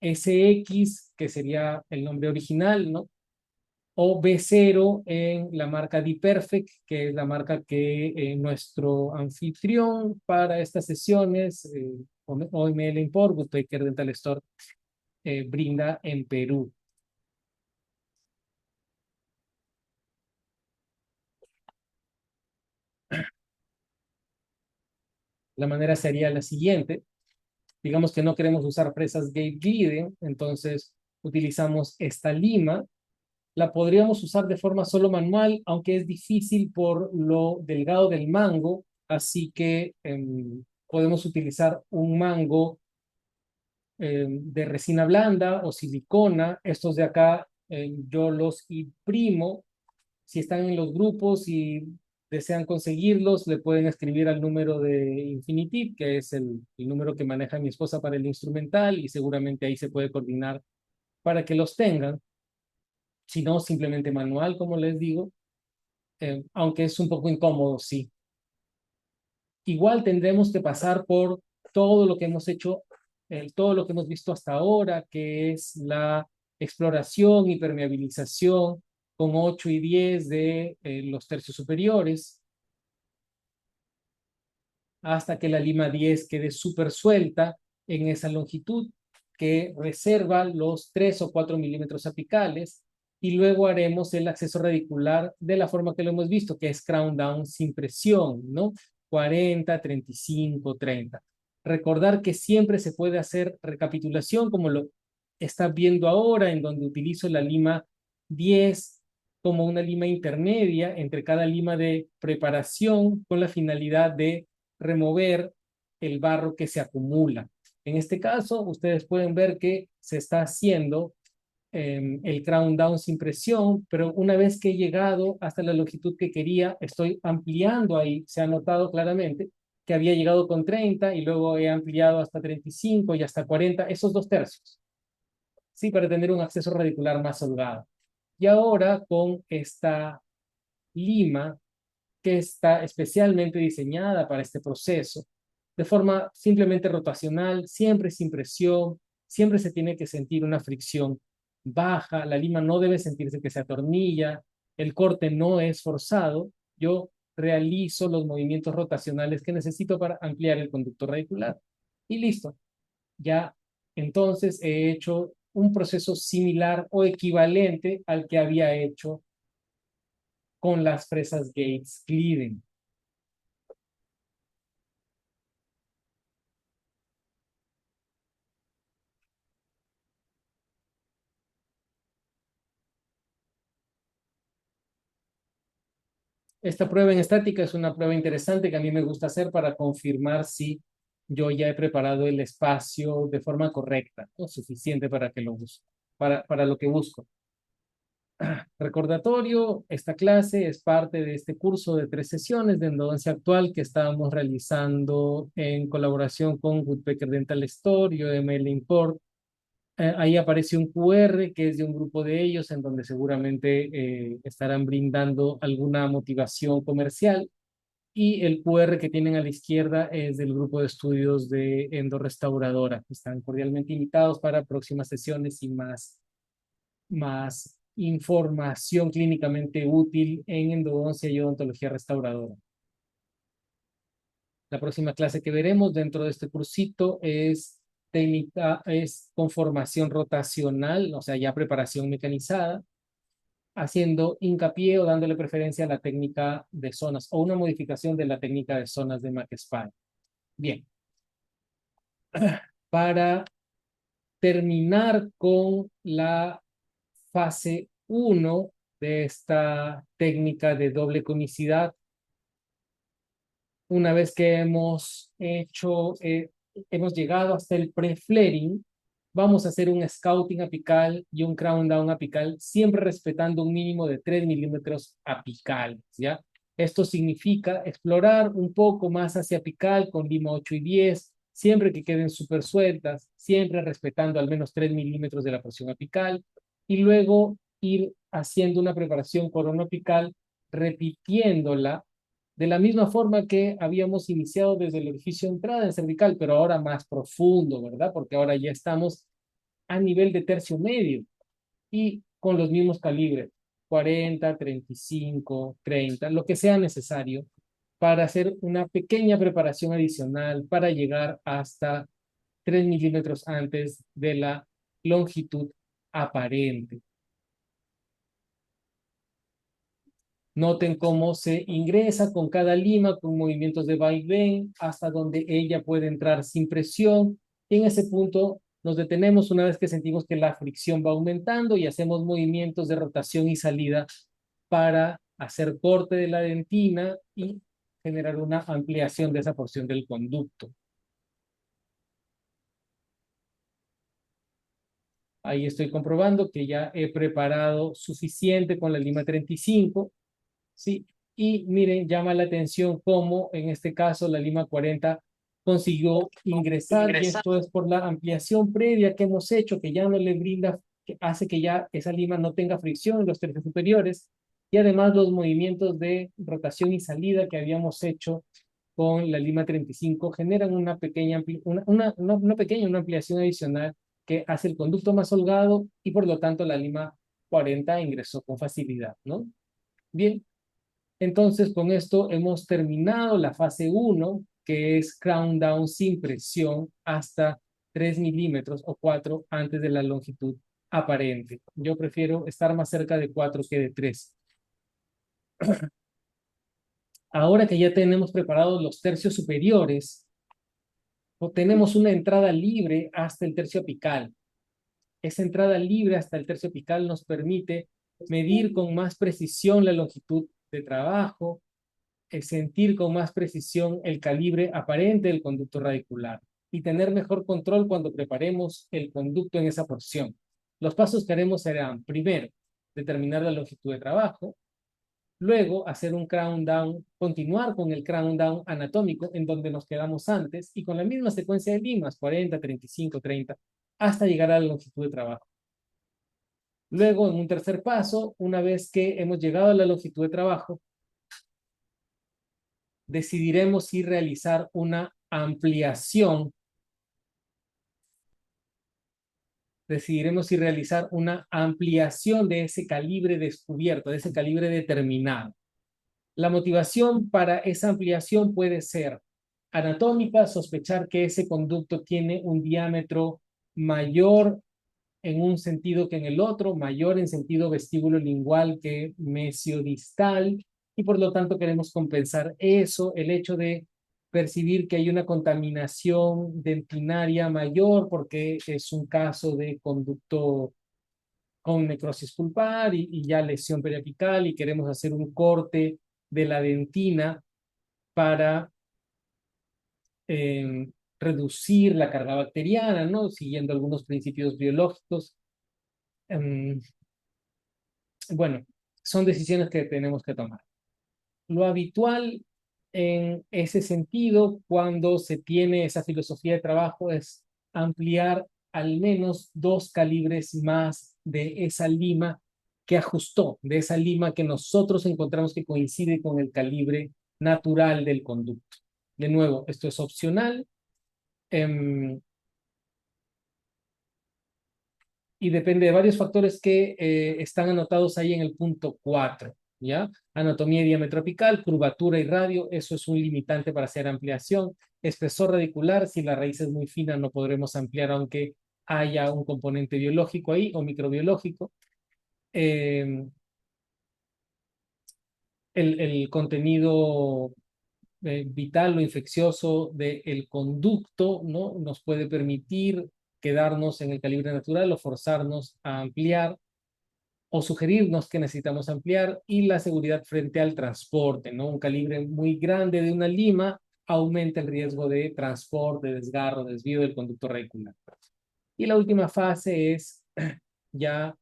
SX, que sería el nombre original, ¿no? O B0 en la marca D-Perfect, que es la marca que nuestro anfitrión para estas sesiones, OML Import, Goodtaker Dental Store, brinda en Perú. La manera sería la siguiente. Digamos que no queremos usar fresas Gate Glidden, entonces utilizamos esta lima. La podríamos usar de forma solo manual, aunque es difícil por lo delgado del mango, así que podemos utilizar un mango de resina blanda o silicona. Estos de acá yo los imprimo. Si están en los grupos y desean conseguirlos, le pueden escribir al número de Infinitiv, que es el número que maneja mi esposa para el instrumental, y seguramente ahí se puede coordinar para que los tengan. Si no, simplemente manual, como les digo, aunque es un poco incómodo, sí. Igual tendremos que pasar por todo lo que hemos hecho, todo lo que hemos visto hasta ahora, que es la exploración y permeabilización con 8 y 10 de los tercios superiores, hasta que la lima 10 quede súper suelta en esa longitud que reserva los 3 o 4 milímetros apicales, y luego haremos el acceso radicular de la forma que lo hemos visto, que es crown down sin presión, ¿no? 40, 35, 30. Recordar que siempre se puede hacer recapitulación, como lo está viendo ahora, en donde utilizo la lima 10 como una lima intermedia entre cada lima de preparación con la finalidad de remover el barro que se acumula. En este caso, ustedes pueden ver que se está haciendo el crown down sin presión, pero una vez que he llegado hasta la longitud que quería, estoy ampliando ahí, se ha notado claramente que había llegado con 30 y luego he ampliado hasta 35 y hasta 40, esos dos tercios, ¿sí? Para tener un acceso radicular más holgado. Y ahora con esta lima que está especialmente diseñada para este proceso, de forma simplemente rotacional, siempre sin presión, siempre se tiene que sentir una fricción baja, la lima no debe sentirse que se atornilla, el corte no es forzado, yo realizo los movimientos rotacionales que necesito para ampliar el conducto radicular. Y listo. Ya entonces he hecho un proceso similar o equivalente al que había hecho con las fresas Gates-Glidden. Esta prueba en estática es una prueba interesante que a mí me gusta hacer para confirmar si yo ya he preparado el espacio de forma correcta, ¿no? Suficiente para que lo busque, para lo que busco. Recordatorio, esta clase es parte de este curso de 3 sesiones de endodoncia actual que estábamos realizando en colaboración con Woodpecker Dental Store y OML Import. Ahí aparece un QR que es de un grupo de ellos en donde seguramente estarán brindando alguna motivación comercial. Y el QR que tienen a la izquierda es del grupo de estudios de Endorestauradora. Están cordialmente invitados para próximas sesiones y más información clínicamente útil en endodoncia y odontología restauradora. La próxima clase que veremos dentro de este cursito es conformación rotacional, o sea, ya preparación mecanizada, haciendo hincapié o dándole preferencia a la técnica de zonas o una modificación de la técnica de zonas de McSpan. Bien, para terminar con la fase 1 de esta técnica de doble comicidad, una vez que hemos llegado hasta el pre-flaring, vamos a hacer un scouting apical y un crown down apical, siempre respetando un mínimo de 3 milímetros apicales, ¿ya? Esto significa explorar un poco más hacia apical con lima 8 y 10, siempre que queden súper sueltas, siempre respetando al menos 3 milímetros de la porción apical, y luego ir haciendo una preparación corona apical, repitiéndola de la misma forma que habíamos iniciado desde el orificio de entrada en cervical, pero ahora más profundo, ¿verdad? Porque ahora ya estamos a nivel de tercio medio y con los mismos calibres, 40, 35, 30, lo que sea necesario para hacer una pequeña preparación adicional para llegar hasta 3 milímetros antes de la longitud aparente. Noten cómo se ingresa con cada lima, con movimientos de vaivén, hasta donde ella puede entrar sin presión. Y en ese punto nos detenemos una vez que sentimos que la fricción va aumentando y hacemos movimientos de rotación y salida para hacer corte de la dentina y generar una ampliación de esa porción del conducto. Ahí estoy comprobando que ya he preparado suficiente con la lima 35. Sí, y miren, llama la atención cómo en este caso la Lima 40 consiguió ingresar, y esto es por la ampliación previa que hemos hecho, que ya no le brinda, que hace que ya esa lima no tenga fricción en los tercios superiores, y además los movimientos de rotación y salida que habíamos hecho con la Lima 35 generan una pequeña, una ampliación adicional que hace el conducto más holgado y por lo tanto la Lima 40 ingresó con facilidad, ¿no? Bien, entonces, con esto hemos terminado la fase 1, que es crown down sin presión hasta 3 milímetros o 4 antes de la longitud aparente. Yo prefiero estar más cerca de 4 que de 3. Ahora que ya tenemos preparados los tercios superiores, tenemos una entrada libre hasta el tercio apical. Esa entrada libre hasta el tercio apical nos permite medir con más precisión la longitud de trabajo, sentir con más precisión el calibre aparente del conducto radicular y tener mejor control cuando preparemos el conducto en esa porción. Los pasos que haremos serán, primero, determinar la longitud de trabajo, luego hacer un crown down, continuar con el crown down anatómico en donde nos quedamos antes y con la misma secuencia de limas, 40, 35, 30, hasta llegar a la longitud de trabajo. Luego, en un tercer paso, una vez que hemos llegado a la longitud de trabajo, decidiremos si realizar una ampliación, decidiremos si realizar una ampliación de ese calibre descubierto, de ese calibre determinado. La motivación para esa ampliación puede ser anatómica, sospechar que ese conducto tiene un diámetro mayor en un sentido que en el otro, mayor en sentido vestíbulo-lingual que mesiodistal, y por lo tanto queremos compensar eso, el hecho de percibir que hay una contaminación dentinaria mayor porque es un caso de conducto con necrosis pulpar y ya lesión periapical y queremos hacer un corte de la dentina para eh, reducir la carga bacteriana, ¿no? Siguiendo algunos principios biológicos. Eh, bueno, son decisiones que tenemos que tomar. Lo habitual en ese sentido, cuando se tiene esa filosofía de trabajo, es ampliar al menos 2 calibres más de esa lima que ajustó, de esa lima que nosotros encontramos que coincide con el calibre natural del conducto. De nuevo, esto es opcional. Y depende de varios factores que están anotados ahí en el punto 4, ¿ya? Anatomía y diámetro apical, curvatura y radio, eso es un limitante para hacer ampliación. Espesor radicular, si la raíz es muy fina no podremos ampliar aunque haya un componente biológico ahí o microbiológico. Eh, el contenido vital o infeccioso del conducto, ¿no? Nos puede permitir quedarnos en el calibre natural o forzarnos a ampliar o sugerirnos que necesitamos ampliar, y la seguridad frente al transporte, ¿no? Un calibre muy grande de una lima aumenta el riesgo de transporte, desgarro, desvío del conducto radicular. Y la última fase es ya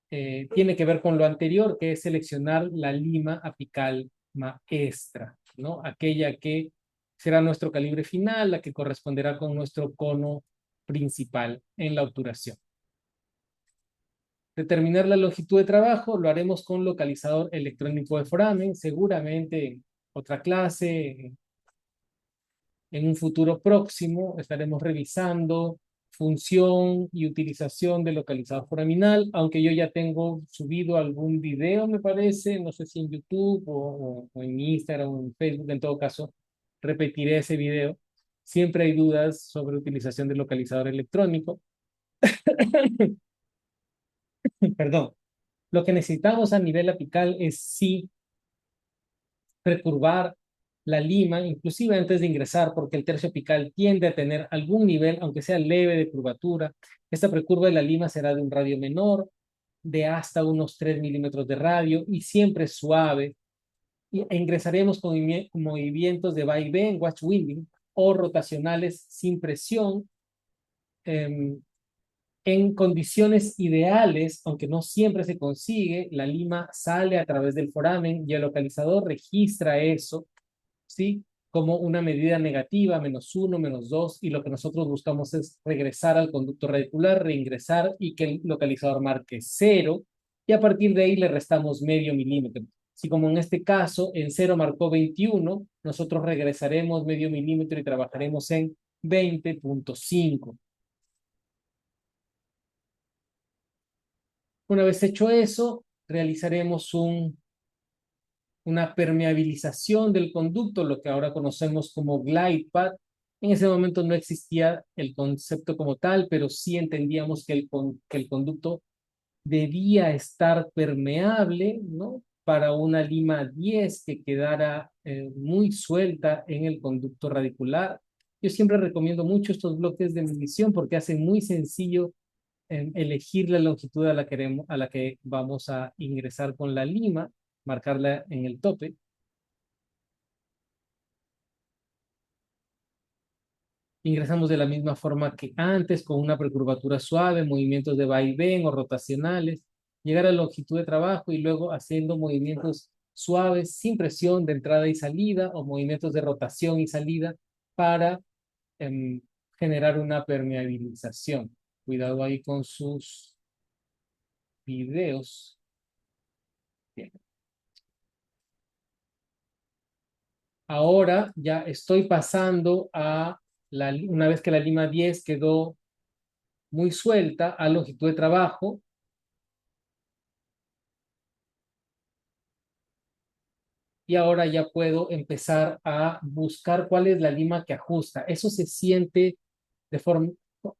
tiene que ver con lo anterior, que es seleccionar la lima apical maestra, ¿no? Aquella que será nuestro calibre final, la que corresponderá con nuestro cono principal en la obturación. Determinar la longitud de trabajo lo haremos con localizador electrónico de foramen, seguramente en otra clase, en un futuro próximo, estaremos revisando función y utilización del localizador foraminal, aunque yo ya tengo subido algún video, me parece, no sé si en YouTube o en Instagram o en Facebook, en todo caso, repetiré ese video. Siempre hay dudas sobre utilización del localizador electrónico. Perdón. Lo que necesitamos a nivel apical es sí recurvar la lima, inclusive antes de ingresar, porque el tercio apical tiende a tener algún nivel, aunque sea leve, de curvatura. Esta precurva de la lima será de un radio menor, de hasta unos 3 milímetros de radio y siempre suave. E ingresaremos con movimientos de vaivén, watch winding, o rotacionales sin presión. En condiciones ideales, aunque no siempre se consigue, la lima sale a través del foramen y el localizador registra eso, ¿sí? Como una medida negativa, -1, -2, y lo que nosotros buscamos es regresar al conducto radicular, reingresar y que el localizador marque 0, y a partir de ahí le restamos medio milímetro. Si como en este caso en 0 marcó 21, nosotros regresaremos medio milímetro y trabajaremos en 20.5. Una vez hecho eso, realizaremos una permeabilización del conducto, lo que ahora conocemos como glide path. En ese momento no existía el concepto como tal, pero sí entendíamos que el conducto debía estar permeable, ¿no? Para una lima 10 que quedara muy suelta en el conducto radicular. Yo siempre recomiendo mucho estos bloques de medición porque hacen muy sencillo elegir la longitud a la que vamos a ingresar con la lima, marcarla en el tope. Ingresamos de la misma forma que antes, con una precurvatura suave, movimientos de vaivén o rotacionales, llegar a la longitud de trabajo y luego haciendo movimientos suaves, sin presión de entrada y salida, o movimientos de rotación y salida para em, generar una permeabilización. Cuidado ahí con sus videos. Bien. Ahora ya estoy pasando una vez que la lima 10 quedó muy suelta, a longitud de trabajo, y ahora ya puedo empezar a buscar cuál es la lima que ajusta. Eso se siente de forma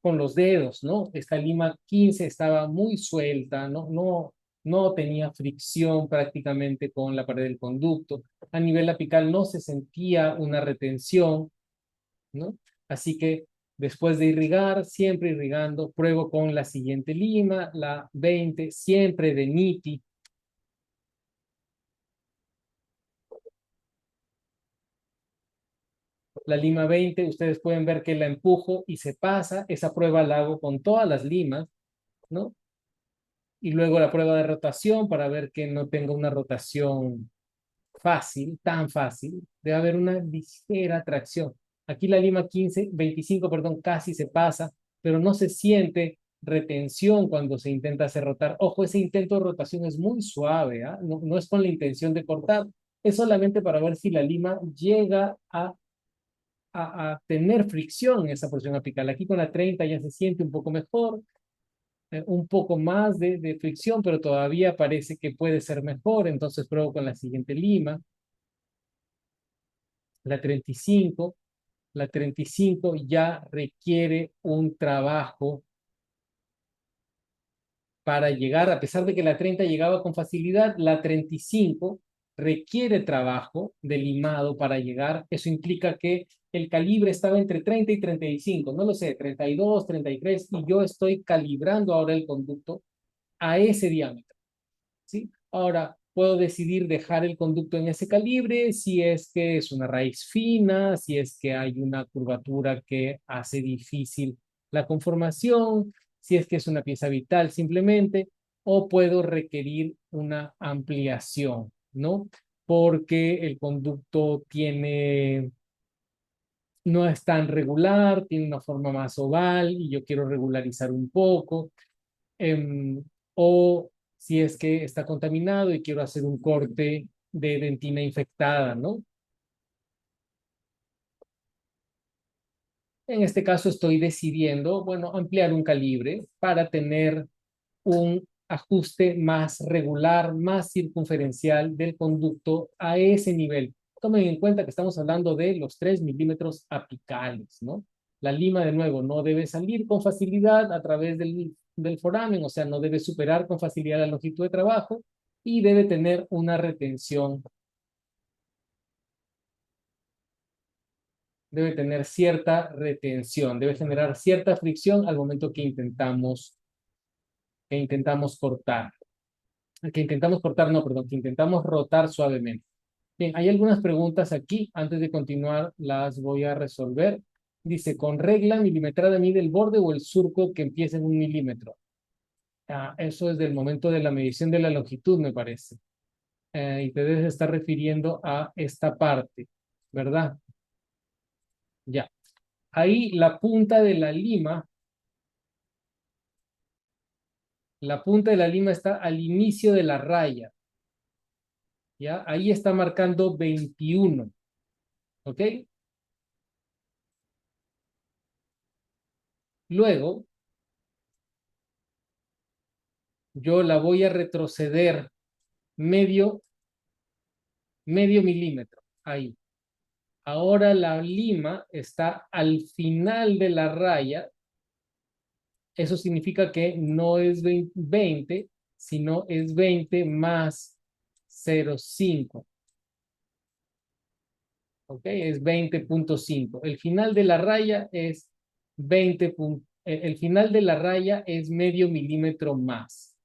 con los dedos, ¿no? Esta lima 15 estaba muy suelta, no tenía fricción prácticamente con la pared del conducto. A nivel apical no se sentía una retención, ¿no? Así que después de irrigar, siempre irrigando, pruebo con la siguiente lima, la 20, siempre de Niti. La lima 20, ustedes pueden ver que la empujo y se pasa. Esa prueba la hago con todas las limas, ¿no? Y luego la prueba de rotación para ver que no tenga una rotación fácil, tan fácil. Debe haber una ligera tracción. Aquí la lima 15, 25, perdón, casi se pasa, pero no se siente retención cuando se intenta hacer rotar. Ojo, ese intento de rotación es muy suave, ¿ah? No es con la intención de cortar, es solamente para ver si la lima llega a tener fricción en esa porción apical. Aquí con la 30 ya se siente un poco mejor, un poco más de fricción, pero todavía parece que puede ser mejor. Entonces pruebo con la siguiente lima, la 35. La 35 ya requiere un trabajo para llegar, a pesar de que la 30 llegaba con facilidad, la 35 requiere trabajo de limado para llegar. Eso implica que el calibre estaba entre 30 y 35, no lo sé, 32, 33, y yo estoy calibrando ahora el conducto a ese diámetro, ¿sí? Ahora, puedo decidir dejar el conducto en ese calibre si es que es una raíz fina, si es que hay una curvatura que hace difícil la conformación, si es que es una pieza vital simplemente, o puedo requerir una ampliación, ¿no? Porque el conducto no es tan regular, tiene una forma más oval y yo quiero regularizar un poco, o si es que está contaminado y quiero hacer un corte de dentina infectada, ¿no? En este caso estoy decidiendo, bueno, ampliar un calibre para tener un ajuste más regular, más circunferencial del conducto a ese nivel. Tomen en cuenta que estamos hablando de los 3 milímetros apicales, ¿no? La lima, de nuevo, no debe salir con facilidad a través del foramen, o sea, no debe superar con facilidad la longitud de trabajo y debe tener una retención, debe tener cierta retención, debe generar cierta fricción al momento que intentamos cortar. Que intentamos cortar, no, perdón, que intentamos rotar suavemente. Bien, hay algunas preguntas aquí. Antes de continuar, las voy a resolver. Dice, ¿con regla milimetrada mide el borde o el surco que empieza en 1 milímetro? Eso es del momento de la medición de la longitud, me parece. Y te debes estar refiriendo a esta parte, ¿verdad? Ya. Ahí la punta de la lima está al inicio de la raya, ¿ya? Ahí está marcando 21, ¿ok? Luego, yo la voy a retroceder medio, medio milímetro, ahí. Ahora la lima está al final de la raya. Eso significa que no es 20, sino es 20 más 0,5. ¿Ok? Es 20,5. El final de la raya es 20. El final de la raya es medio milímetro más.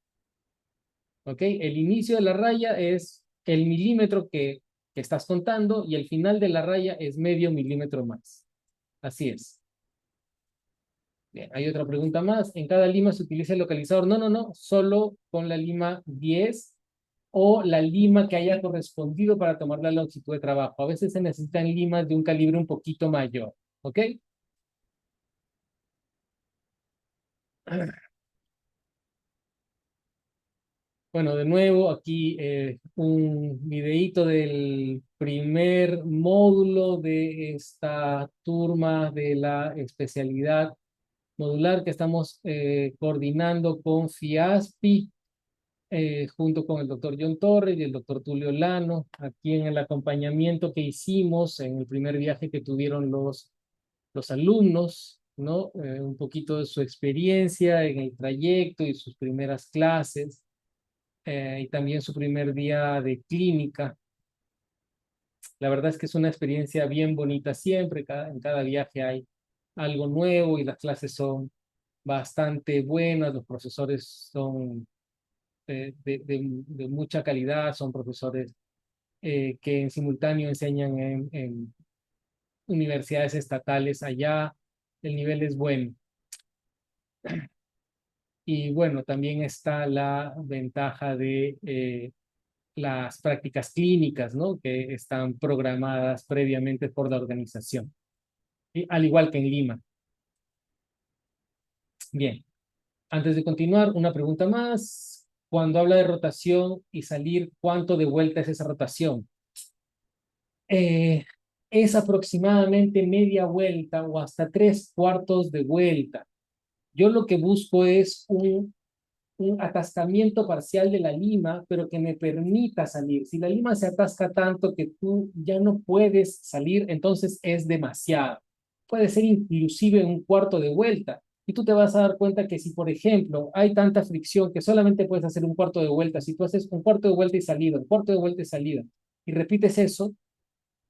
¿Ok? El inicio de la raya es el milímetro que estás contando y el final de la raya es medio milímetro más. Así es. Bien, hay otra pregunta más. ¿En cada lima se utiliza el localizador? No, no, no. Solo con la lima 10 o la lima que haya correspondido para tomar la longitud de trabajo. A veces se necesitan limas de un calibre un poquito mayor. ¿Ok? Bueno, de nuevo, aquí un videíto del primer módulo de esta turma de la especialidad modular que estamos coordinando con FIASPI, junto con el doctor John Torres y el doctor Tulio Lano, aquí en el acompañamiento que hicimos en el primer viaje que tuvieron los alumnos, ¿no? Un poquito de su experiencia en el trayecto y sus primeras clases, y también su primer día de clínica. La verdad es que es una experiencia bien bonita siempre, en cada viaje hay algo nuevo y las clases son bastante buenas, los profesores son de mucha calidad, son profesores que en simultáneo enseñan en universidades estatales allá, el nivel es bueno. Y bueno, también está la ventaja de las prácticas clínicas, ¿no? Que están programadas previamente por la organización, y, al igual que en Lima. Bien, antes de continuar, una pregunta más. Cuando habla de rotación y salir, ¿cuánto de vuelta es esa rotación? Eh, es aproximadamente media vuelta o hasta tres cuartos de vuelta. Yo lo que busco es un atascamiento parcial de la lima, pero que me permita salir. Si la lima se atasca tanto que tú ya no puedes salir, entonces es demasiado. Puede ser inclusive un cuarto de vuelta. Y tú te vas a dar cuenta que si, por ejemplo, hay tanta fricción que solamente puedes hacer un cuarto de vuelta, si tú haces un cuarto de vuelta y salida, un cuarto de vuelta y salida, y repites eso,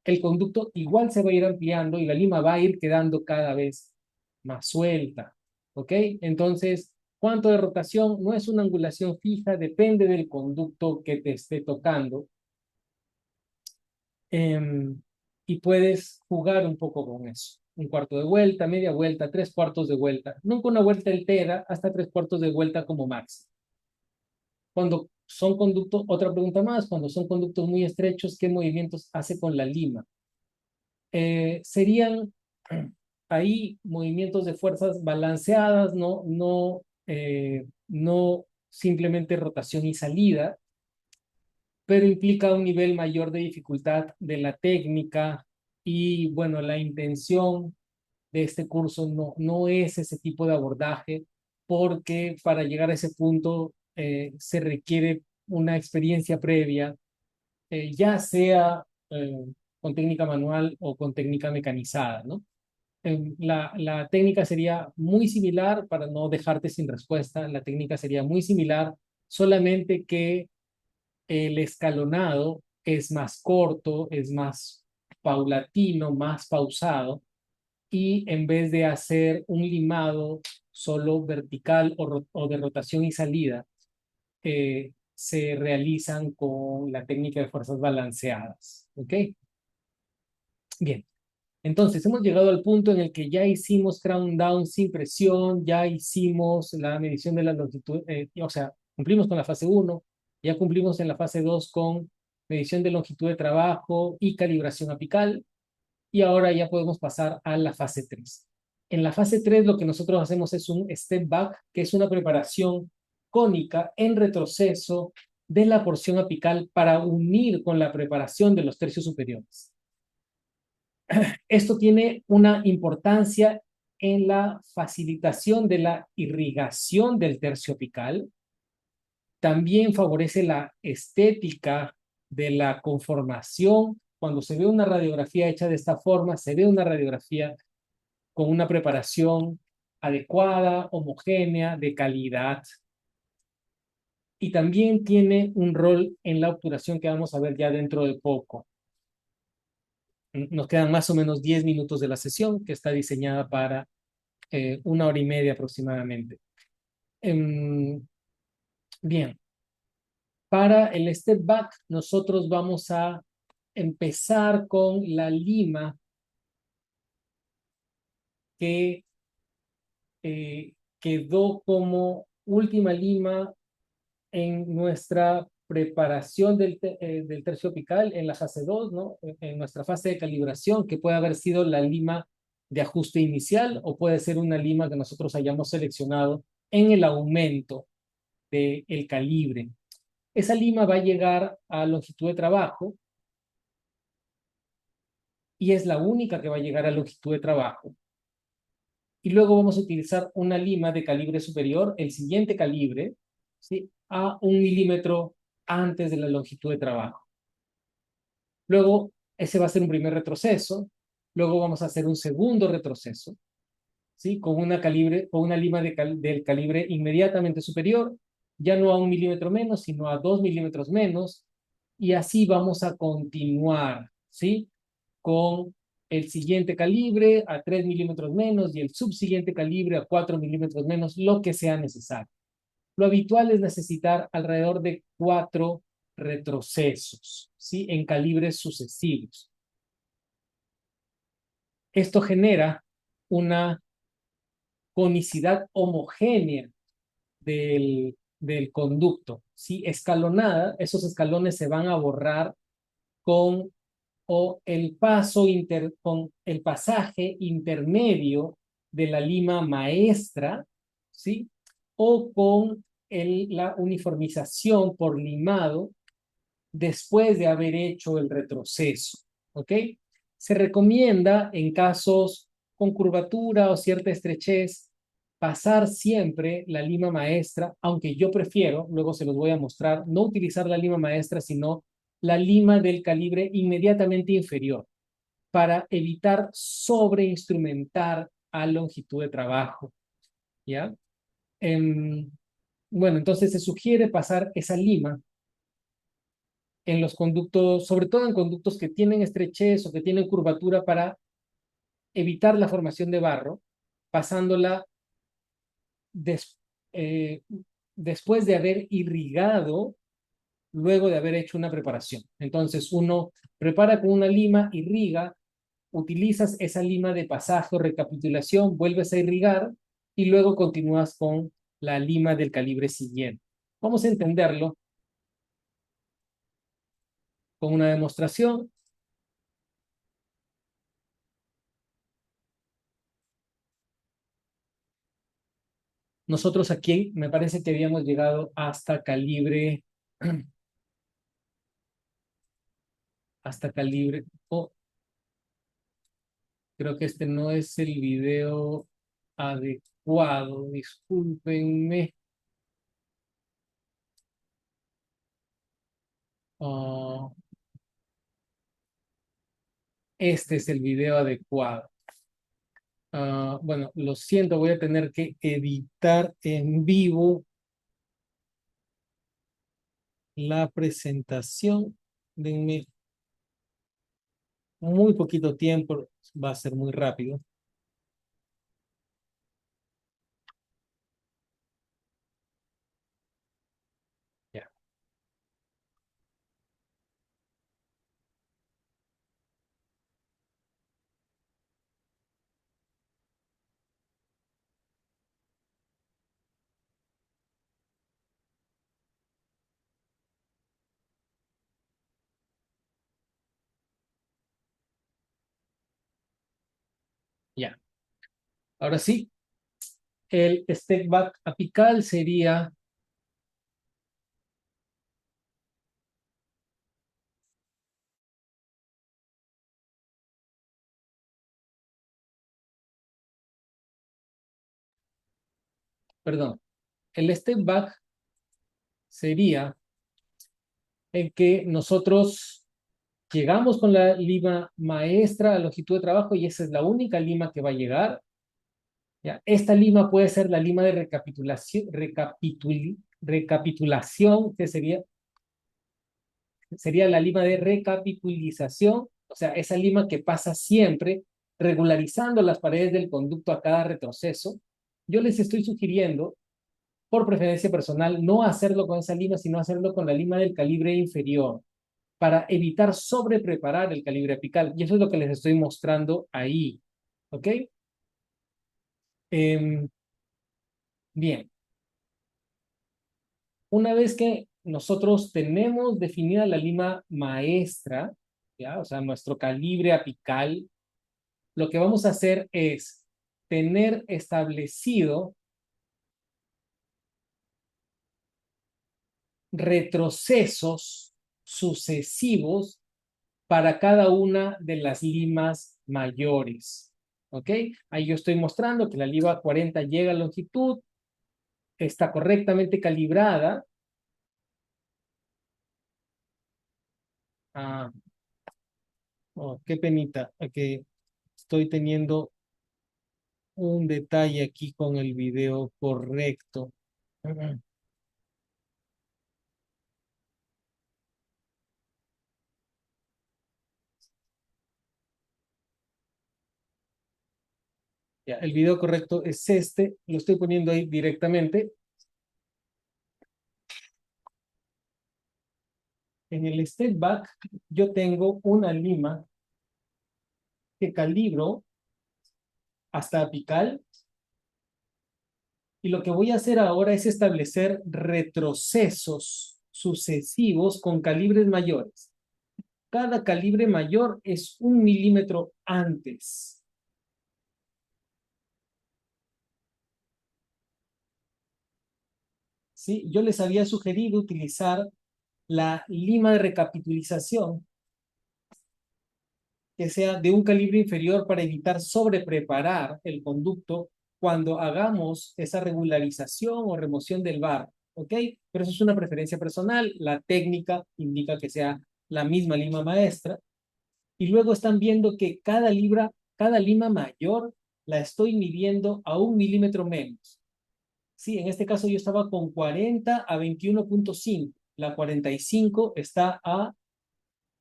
el conducto igual se va a ir ampliando y la lima va a ir quedando cada vez más suelta. ¿Ok? Entonces, ¿cuánto de rotación? No es una angulación fija, depende del conducto que te esté tocando. Y puedes jugar un poco con eso. Un cuarto de vuelta, media vuelta, tres cuartos de vuelta. Nunca una vuelta entera, hasta tres cuartos de vuelta como máximo. Cuando son conductos, otra pregunta más, cuando son conductos muy estrechos, ¿qué movimientos hace con la lima? Serían ahí movimientos de fuerzas balanceadas, no simplemente rotación y salida, pero implica un nivel mayor de dificultad de la técnica y bueno, la intención de este curso no es ese tipo de abordaje, porque para llegar a ese punto se requiere una experiencia previa, ya sea con técnica manual o con técnica mecanizada, ¿no? La técnica sería muy similar, para no dejarte sin respuesta, la técnica sería muy similar, solamente que el escalonado es más corto, es más paulatino, más pausado, y en vez de hacer un limado solo vertical o de rotación y salida, se realizan con la técnica de fuerzas balanceadas. ¿Ok? Bien. Entonces, hemos llegado al punto en el que ya hicimos crown down sin presión, ya hicimos la medición de la longitud, o sea, cumplimos con la fase uno, ya cumplimos en la fase 2 con medición de longitud de trabajo y calibración apical, y ahora ya podemos pasar a la fase 3. En la fase 3 lo que nosotros hacemos es un step back, que es una preparación cónica en retroceso de la porción apical para unir con la preparación de los tercios superiores. Esto tiene una importancia en la facilitación de la irrigación del tercio apical. También favorece la estética de la conformación. Cuando se ve una radiografía hecha de esta forma, se ve una radiografía con una preparación adecuada, homogénea, de calidad. Y también tiene un rol en la obturación que vamos a ver ya dentro de poco. Nos quedan más o menos 10 minutos de la sesión, que está diseñada para 1 hora y media aproximadamente. Bien, para el step back nosotros vamos a empezar con la lima que quedó como última lima en nuestra preparación del tercio apical en la fase 2, ¿no? En nuestra fase de calibración, que puede haber sido la lima de ajuste inicial o puede ser una lima que nosotros hayamos seleccionado en el aumento del calibre. Esa lima va a llegar a longitud de trabajo y es la única que va a llegar a longitud de trabajo. Y luego vamos a utilizar una lima de calibre superior, el siguiente calibre, ¿sí? A 1 milímetro antes de la longitud de trabajo. Luego, ese va a ser un primer retroceso. Luego vamos a hacer un segundo retroceso, ¿sí? Con una lima del calibre inmediatamente superior, ya no a 1 milímetro menos, sino a 2 milímetros menos. Y así vamos a continuar, ¿sí? Con el siguiente calibre a 3 milímetros menos y el subsiguiente calibre a 4 milímetros menos, lo que sea necesario. Lo habitual es necesitar alrededor de 4 retrocesos, ¿sí? En calibres sucesivos. Esto genera una conicidad homogénea del conducto, ¿sí? Escalonada, esos escalones se van a borrar con con el pasaje intermedio de la lima maestra, ¿sí? O con la uniformización por limado después de haber hecho el retroceso, ¿ok? Se recomienda en casos con curvatura o cierta estrechez pasar siempre la lima maestra, aunque yo prefiero, luego se los voy a mostrar, no utilizar la lima maestra, sino la lima del calibre inmediatamente inferior para evitar sobreinstrumentar a longitud de trabajo, ¿ya? Em, bueno, entonces se sugiere pasar esa lima en los conductos, sobre todo en conductos que tienen estrechez o que tienen curvatura para evitar la formación de barro, pasándola des- eh, después de haber irrigado, luego de haber hecho una preparación. Entonces uno prepara con una lima, irriga, utilizas esa lima de pasaje o recapitulación, vuelves a irrigar y luego continúas con la lima del calibre siguiente. Vamos a entenderlo con una demostración. Nosotros aquí me parece que habíamos llegado hasta calibre, hasta calibre, oh, creo que este no es el video adecuado, discúlpenme. Ah, este es el video adecuado. Bueno, lo siento, voy a tener que editar en vivo la presentación. Denme muy poquito tiempo, va a ser muy rápido. Ya, ya. Ahora sí, el step back apical sería, perdón, el step back sería en que nosotros llegamos con la lima maestra a longitud de trabajo y esa es la única lima que va a llegar. ¿Ya? Esta lima puede ser la lima de recapitulación, que sería la lima de recapitulización, o sea, esa lima que pasa siempre regularizando las paredes del conducto a cada retroceso. Yo les estoy sugiriendo, por preferencia personal, no hacerlo con esa lima, sino hacerlo con la lima del calibre inferior, para evitar sobrepreparar el calibre apical. Y eso es lo que les estoy mostrando ahí. ¿Ok? Em, bien, una vez que nosotros tenemos definida la lima maestra, ¿ya? O sea, nuestro calibre apical, lo que vamos a hacer es tener establecido retrocesos sucesivos para cada una de las limas mayores. ¿Ok? Ahí yo estoy mostrando que la lima 40 llega a longitud, está correctamente calibrada. Ah, oh, qué penita, que estoy teniendo un detalle aquí con el video correcto. Ya, el video correcto es este, lo estoy poniendo ahí directamente. En el step back yo tengo una lima que calibro hasta apical y lo que voy a hacer ahora es establecer retrocesos sucesivos con calibres mayores. Cada calibre mayor es 1 milímetro antes. ¿Sí? Yo les había sugerido utilizar la lima de recapitalización que sea de un calibre inferior para evitar sobrepreparar el conducto cuando hagamos esa regularización o remoción del barro, ¿ok? Pero eso es una preferencia personal, la técnica indica que sea la misma lima maestra, y luego están viendo que cada lima mayor la estoy midiendo a 1 milímetro menos. Sí, en este caso yo estaba con 40 a 21,5, la 45 está a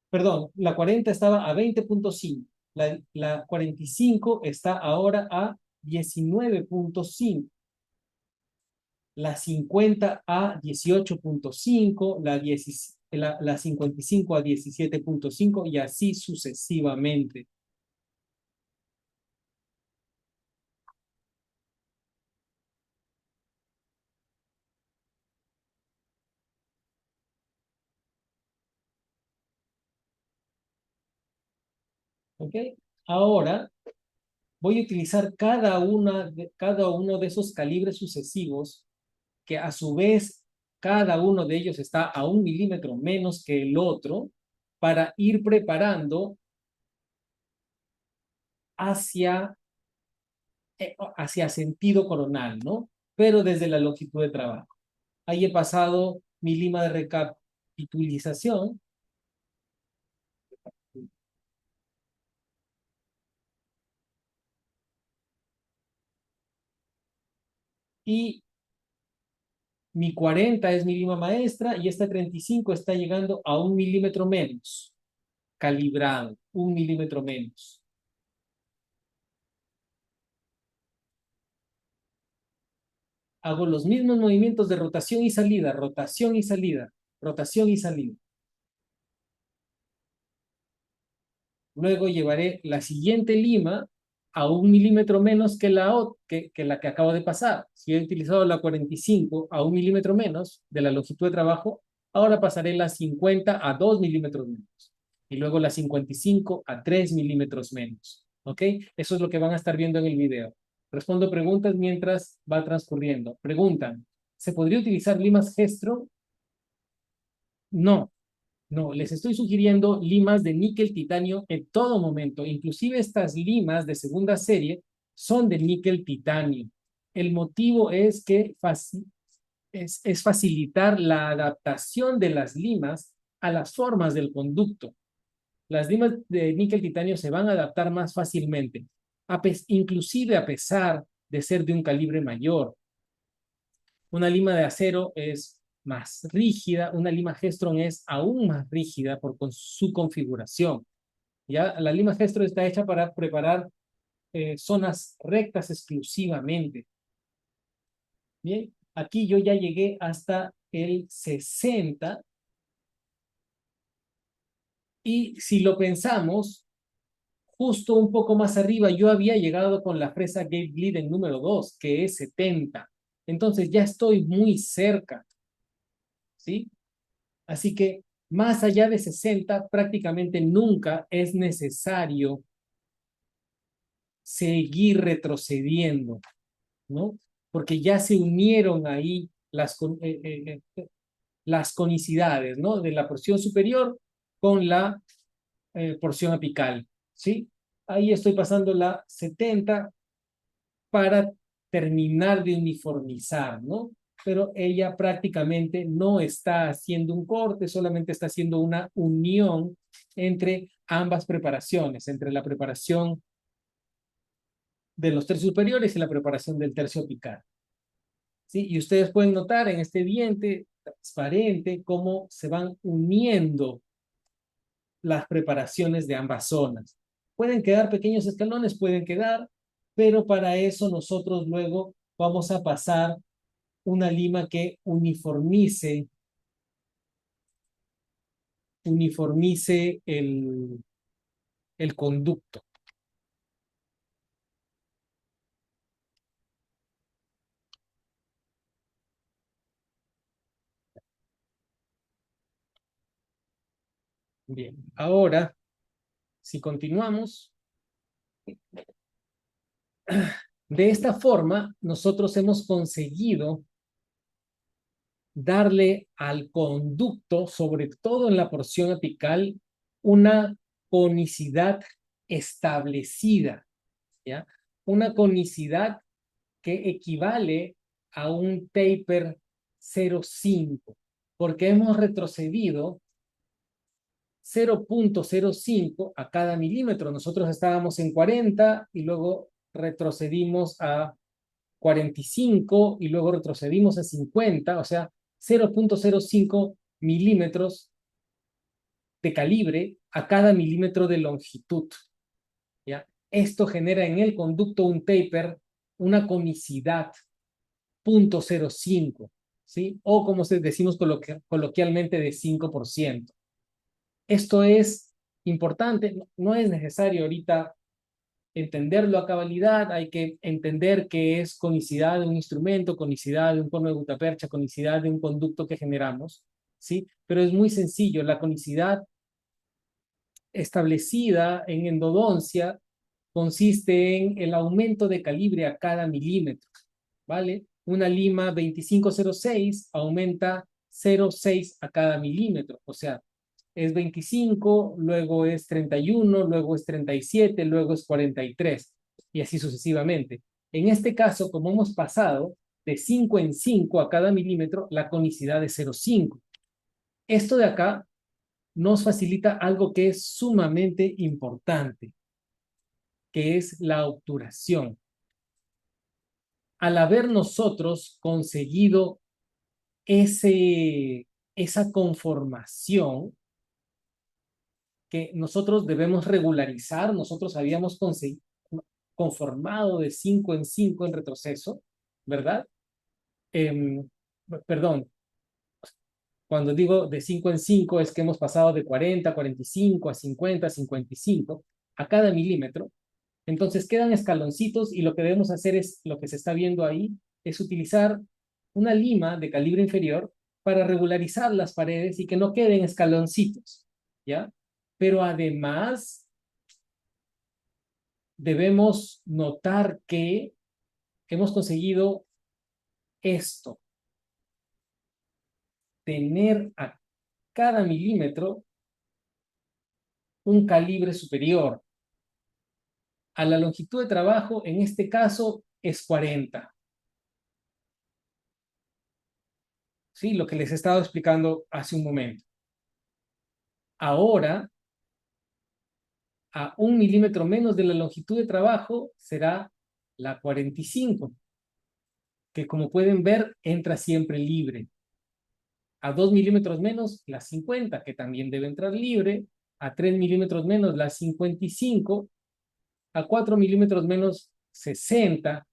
perdón, la 40 estaba a 20,5. La 45 está ahora a 19,5. La 50 a 18,5. La 55 a 17,5 y así sucesivamente. ¿Ok? Ahora voy a utilizar cada uno de esos calibres sucesivos que a su vez cada uno de ellos está a 1 milímetro menos que el otro para ir preparando hacia, hacia sentido coronal, ¿no? Pero desde la longitud de trabajo. Ahí he pasado mi lima de recapitalización y mi 40 es mi lima maestra y esta 35 está llegando a 1 milímetro menos, calibrado, 1 milímetro menos. Hago los mismos movimientos de rotación y salida, rotación y salida, rotación y salida. Luego llevaré la siguiente lima a 1 milímetro menos que la que acabo de pasar. Si he utilizado la 45 a 1 milímetro menos de la longitud de trabajo, ahora pasaré la 50 a 2 milímetros menos. Y luego la 55 a 3 milímetros menos. ¿Ok? Eso es lo que van a estar viendo en el video. Respondo preguntas mientras va transcurriendo. Preguntan, ¿se podría utilizar limas Gestro? No, no, les estoy sugiriendo limas de níquel titanio en todo momento. Inclusive estas limas de segunda serie son de níquel titanio. El motivo es que es facilitar la adaptación de las limas a las formas del conducto. Las limas de níquel titanio se van a adaptar más fácilmente, inclusive a pesar de ser de un calibre mayor. Una lima de acero es más rígida, una lima Gestron es aún más rígida por su configuración. ¿Ya? La lima Gestron está hecha para preparar zonas rectas exclusivamente. Bien, aquí yo ya llegué hasta el 60 y si lo pensamos, justo un poco más arriba yo había llegado con la fresa Gate Glidden número 2, que es 70. Entonces ya estoy muy cerca, ¿sí? Así que más allá de 60, prácticamente nunca es necesario seguir retrocediendo, ¿no? Porque ya se unieron ahí las conicidades, ¿no? De la porción superior con la porción apical, ¿sí? Ahí estoy pasando la 70 para terminar de uniformizar, ¿no? Pero ella prácticamente no está haciendo un corte, solamente está haciendo una unión entre ambas preparaciones, entre la preparación de los tercios superiores y la preparación del tercio apical. ¿Sí? Y ustedes pueden notar en este diente transparente cómo se van uniendo las preparaciones de ambas zonas. Pueden quedar pequeños escalones, pueden quedar, pero para eso nosotros luego vamos a pasar una lima que uniformice el conducto. Bien, ahora, si continuamos, de esta forma, nosotros hemos conseguido darle al conducto, sobre todo en la porción apical, una conicidad establecida, ¿ya? Una conicidad que equivale a un taper 0,5, porque hemos retrocedido 0,05 a cada milímetro. Nosotros estábamos en 40 y luego retrocedimos a 45 y luego retrocedimos a 50, o sea, 0,05 milímetros de calibre a cada milímetro de longitud, ¿ya? Esto genera en el conducto un taper, una conicidad 0,05, ¿sí? O como decimos coloquialmente de 5%. Esto es importante, no es necesario ahorita entenderlo a cabalidad, hay que entender qué es conicidad de un instrumento, conicidad de un cono de gutapercha, conicidad de un conducto que generamos, ¿sí? Pero es muy sencillo, la conicidad establecida en endodoncia consiste en el aumento de calibre a cada milímetro, ¿vale? Una lima 2506 aumenta 0,6 a cada milímetro, o sea, es 25, luego es 31, luego es 37, luego es 43, y así sucesivamente. En este caso, como hemos pasado de 5 en 5 a cada milímetro, la conicidad es 0,5. Esto de acá nos facilita algo que es sumamente importante, que es la obturación. Al haber nosotros conseguido esa conformación que nosotros debemos regularizar, nosotros habíamos conformado de 5 en 5 en retroceso, ¿verdad? Eh, Perdón, cuando digo de 5 en 5 es que hemos pasado de 40 a 45 a 50 a 55 a cada milímetro. Entonces quedan escaloncitos y lo que debemos hacer es, lo que se está viendo ahí, es utilizar una lima de calibre inferior para regularizar las paredes y que no queden escaloncitos, ¿ya? Pero además debemos notar que hemos conseguido esto, tener a cada milímetro un calibre superior. A la longitud de trabajo, en este caso, es 40. ¿Sí? Lo que les he estado explicando hace un momento. Ahora, a 1 milímetro menos de la longitud de trabajo será la 45, que como pueden ver, entra siempre libre. A 2 milímetros menos, la 50, que también debe entrar libre. A 3 milímetros menos, la 55. A 4 milímetros menos, 60.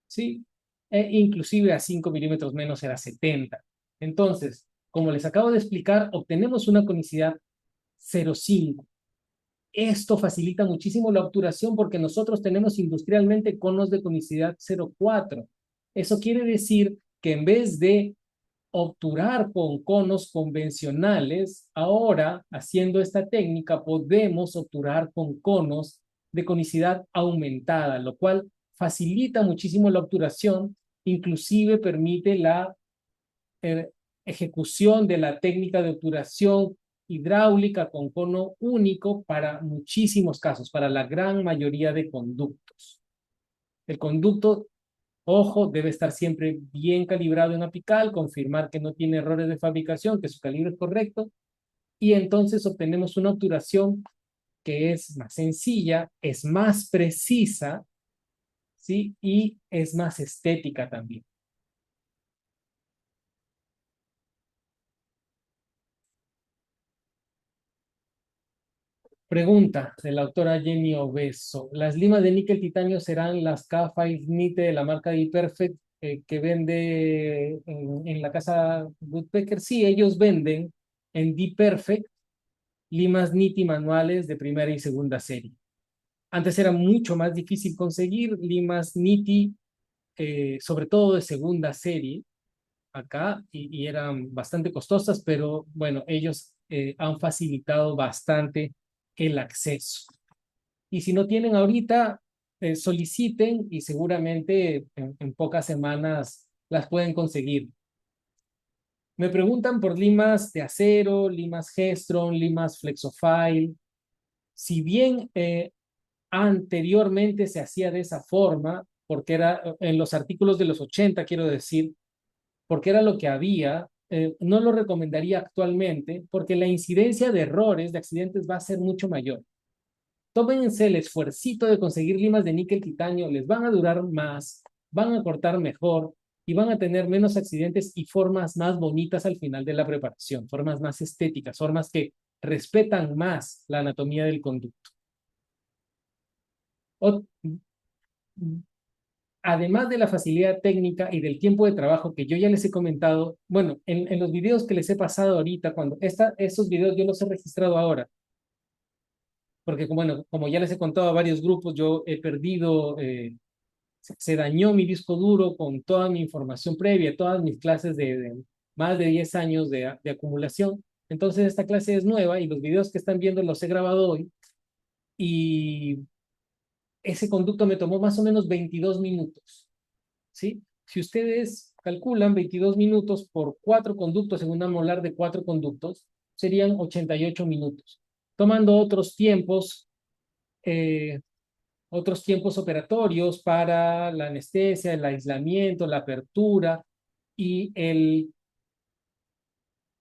¿Sí? Inclusive a 5 milímetros menos era 70. Entonces, como les acabo de explicar, obtenemos una conicidad 0,5. Esto facilita muchísimo la obturación porque nosotros tenemos industrialmente conos de conicidad 0,4. Eso quiere decir que en vez de obturar con conos convencionales, ahora, haciendo esta técnica, podemos obturar con conos de conicidad aumentada, lo cual facilita muchísimo la obturación, inclusive permite la ejecución de la técnica de obturación hidráulica con cono único para muchísimos casos, para la gran mayoría de conductos. El conducto, ojo, debe estar siempre bien calibrado en apical, confirmar que no tiene errores de fabricación, que su calibre es correcto, y entonces obtenemos una obturación que es más sencilla, es más precisa, ¿sí? Y es más estética también. Pregunta de la autora Jenny Obeso. ¿Las limas de níquel titanio serán las K5 Nite de la marca D-Perfect que vende en la casa Woodpecker? Sí, ellos venden en D-Perfect limas NITI manuales de primera y segunda serie. Antes era mucho más difícil conseguir limas NITI, sobre todo de segunda serie, acá, y eran bastante costosas, pero bueno, ellos han facilitado bastante el acceso. Y si no tienen ahorita, soliciten y seguramente en pocas semanas las pueden conseguir. Me preguntan por limas de acero, limas Gestron, limas Flexofile. Si bien anteriormente se hacía de esa forma, porque era en los artículos de los 80, quiero decir, porque era lo que había, no lo recomendaría actualmente, porque la incidencia de errores, de accidentes, va a ser mucho mayor. Tómense el esfuercito de conseguir limas de níquel titanio, les van a durar más, van a cortar mejor y van a tener menos accidentes y formas más bonitas al final de la preparación, formas más estéticas, formas que respetan más la anatomía del conducto. O, además de la facilidad técnica y del tiempo de trabajo que yo ya les he comentado, bueno, en los videos que les he pasado ahorita, cuando estos videos yo los he registrado ahora, porque bueno, como ya les he contado a varios grupos, yo he perdido, se dañó mi disco duro con toda mi información previa, todas mis clases de más de 10 años de acumulación. Entonces esta clase es nueva y los videos que están viendo los he grabado hoy y ese conducto me tomó más o menos 22 minutos. ¿Sí? Si ustedes calculan 22 minutos por 4 conductos en una molar de 4 conductos, serían 88 minutos. Tomando otros tiempos operatorios para la anestesia, el aislamiento, la apertura y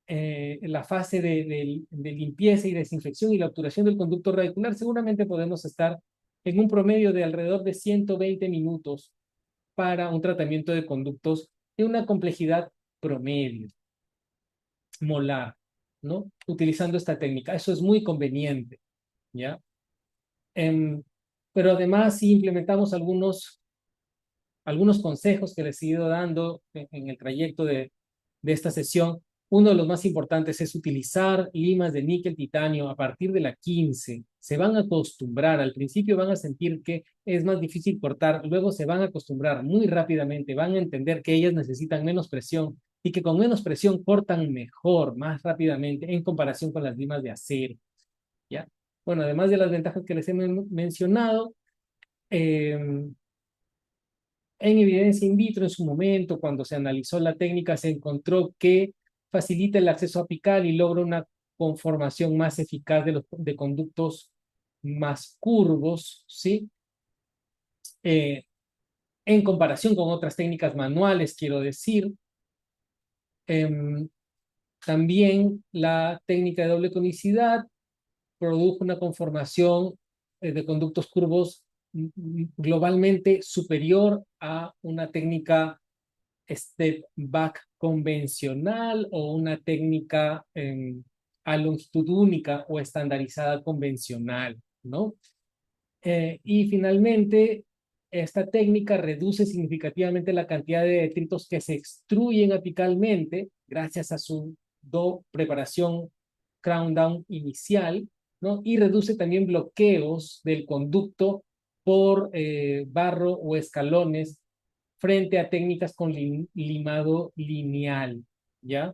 la fase de limpieza y desinfección y la obturación del conducto radicular, seguramente podemos estar en un promedio de alrededor de 120 minutos para un tratamiento de conductos de una complejidad promedio, molar, ¿no? Utilizando esta técnica. Eso es muy conveniente, ¿ya? Em, pero además, si implementamos algunos consejos que les he ido dando en el trayecto de esta sesión. Uno de los más importantes es utilizar limas de níquel titanio a partir de la 15. Se van a acostumbrar, al principio van a sentir que es más difícil cortar, luego se van a acostumbrar muy rápidamente, van a entender que ellas necesitan menos presión y que con menos presión cortan mejor, más rápidamente en comparación con las limas de acero, ¿ya? Bueno, además de las ventajas que les he mencionado, eh, en evidencia in vitro, en su momento, cuando se analizó la técnica, se encontró que facilita el acceso apical y logra una conformación más eficaz de conductos más curvos, ¿sí? Eh, en comparación con otras técnicas manuales, quiero decir. Em, También la técnica de doble conicidad produjo una conformación de conductos curvos globalmente superior a una técnica step back convencional o una técnica a longitud única o estandarizada convencional, ¿no? Y finalmente, esta técnica reduce significativamente la cantidad de detritos que se extruyen apicalmente gracias a su preparación crown down inicial, ¿no? Y reduce también bloqueos del conducto por barro o escalones frente a técnicas con limado lineal, ¿ya?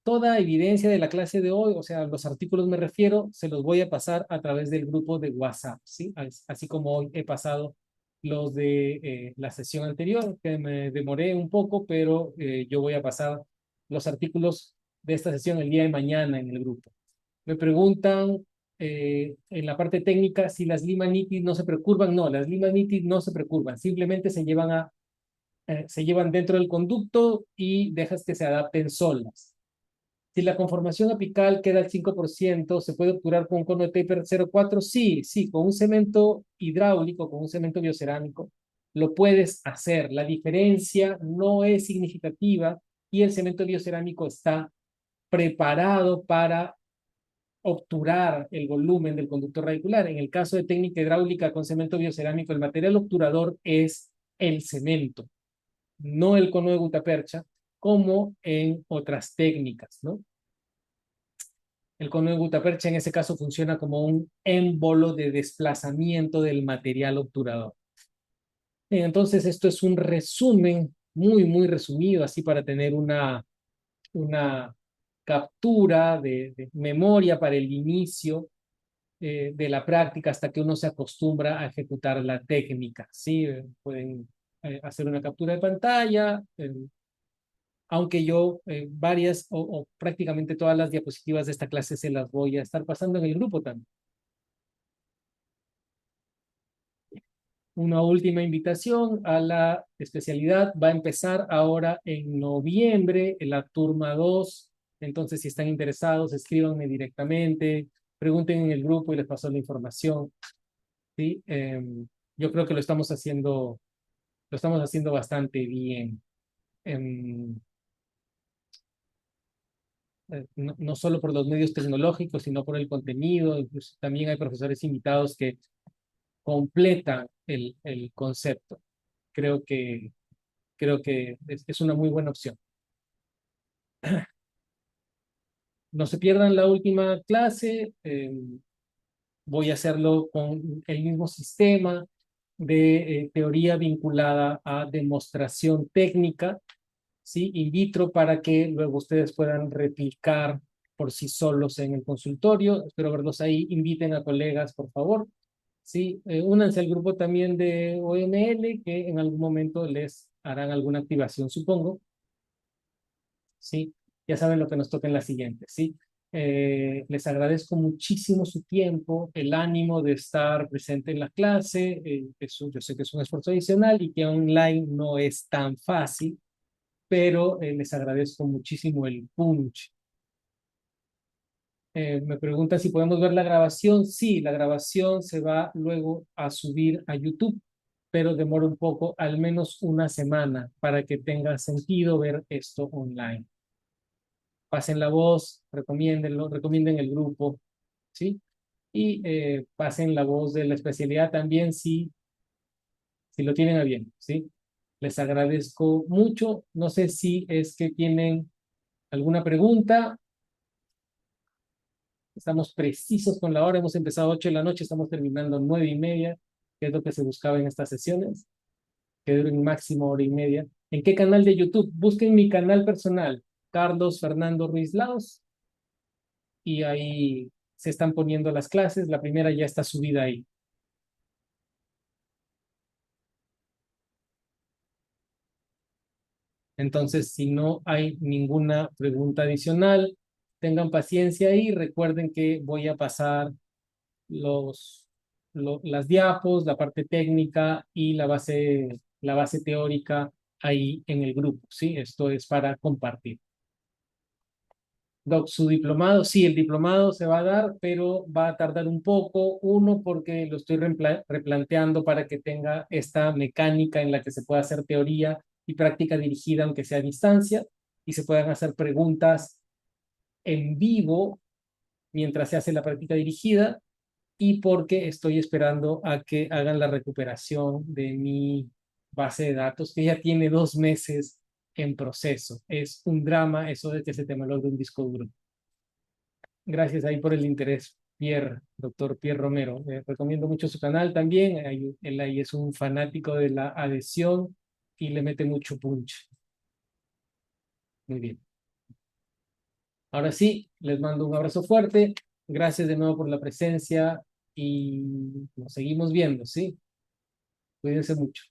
Toda evidencia de la clase de hoy, o sea, los artículos me refiero, se los voy a pasar a través del grupo de WhatsApp, ¿sí? Así como hoy he pasado los de la sesión anterior, que me demoré un poco, pero yo voy a pasar los artículos de esta sesión el día de mañana en el grupo. Me preguntan en la parte técnica si las lima nitis no se precurvan. No, las lima nitis no se precurvan, simplemente se llevan dentro del conducto y dejas que se adapten solas. Si la conformación apical queda al 5%, ¿se puede obturar con un cono de taper 0,4? Sí, sí, con un cemento hidráulico, con un cemento biocerámico, lo puedes hacer. La diferencia no es significativa y el cemento biocerámico está preparado para obturar el volumen del conducto radicular. En el caso de técnica hidráulica con cemento biocerámico, el material obturador es el cemento, no el cono de gutapercha, como en otras técnicas, ¿no? El cono de gutapercha en ese caso funciona como un émbolo de desplazamiento del material obturador. Entonces, esto es un resumen muy, muy resumido, así para tener una captura de memoria para el inicio de la práctica hasta que uno se acostumbra a ejecutar la técnica. ¿Sí? Pueden hacer una captura de pantalla, aunque yo varias o prácticamente todas las diapositivas de esta clase se las voy a estar pasando en el grupo también. Una última invitación a la especialidad. Va a empezar ahora en noviembre, en la turma 2. Entonces, si están interesados, escríbanme directamente, pregunten en el grupo y les paso la información. ¿Sí? Yo creo que lo estamos haciendo bastante bien. No, no solo por los medios tecnológicos, sino por el contenido. Incluso también hay profesores invitados que completan el concepto. Creo que, creo que es una muy buena opción. No se pierdan la última clase. Voy a hacerlo con el mismo sistema de teoría vinculada a demostración técnica, ¿sí? In vitro, para que luego ustedes puedan replicar por sí solos en el consultorio. Espero verlos ahí. Inviten a colegas, por favor. Sí, únanse al grupo también de OML, que en algún momento les harán alguna activación, supongo. Sí, ya saben lo que nos toca en la siguiente, ¿sí? Les agradezco muchísimo su tiempo, el ánimo de estar presente en la clase. Yo sé que es un esfuerzo adicional y que online no es tan fácil, pero les agradezco muchísimo el punch. Me pregunta si podemos ver la grabación. Sí, la grabación se va luego a subir a YouTube, pero demora un poco, al menos una semana, para que tenga sentido ver esto online. Pasen la voz, recomiéndenlo, recomienden el grupo, ¿sí? Y pasen la voz de la especialidad también si lo tienen a bien, ¿sí? Les agradezco mucho. No sé si es que tienen alguna pregunta. Estamos precisos con la hora. Hemos empezado 8 de la noche, estamos terminando 9:30, que es lo que se buscaba en estas sesiones, que duren máximo hora y media. ¿En qué canal de YouTube? Busquen mi canal personal, Carlos Fernando Ruiz Laos, y ahí se están poniendo las clases. La primera ya está subida ahí. Entonces, si no hay ninguna pregunta adicional, tengan paciencia ahí. Recuerden que voy a pasar los, las diapos, la parte técnica y la base teórica ahí en el grupo, ¿sí? Esto es para compartir. Doc, su diplomado, sí, el diplomado se va a dar, pero va a tardar un poco. Uno, porque lo estoy replanteando para que tenga esta mecánica en la que se pueda hacer teoría y práctica dirigida, aunque sea a distancia, y se puedan hacer preguntas en vivo mientras se hace la práctica dirigida, y porque estoy esperando a que hagan la recuperación de mi base de datos, que ya tiene 2 meses en proceso. Es un drama eso de que se te malogre un disco duro. Gracias ahí por el interés, Pierre, doctor Pierre Romero. Recomiendo mucho su canal también. Él ahí es un fanático de la adhesión y le mete mucho punch. Muy bien. Ahora sí, les mando un abrazo fuerte. Gracias de nuevo por la presencia y nos seguimos viendo, ¿sí? Cuídense mucho.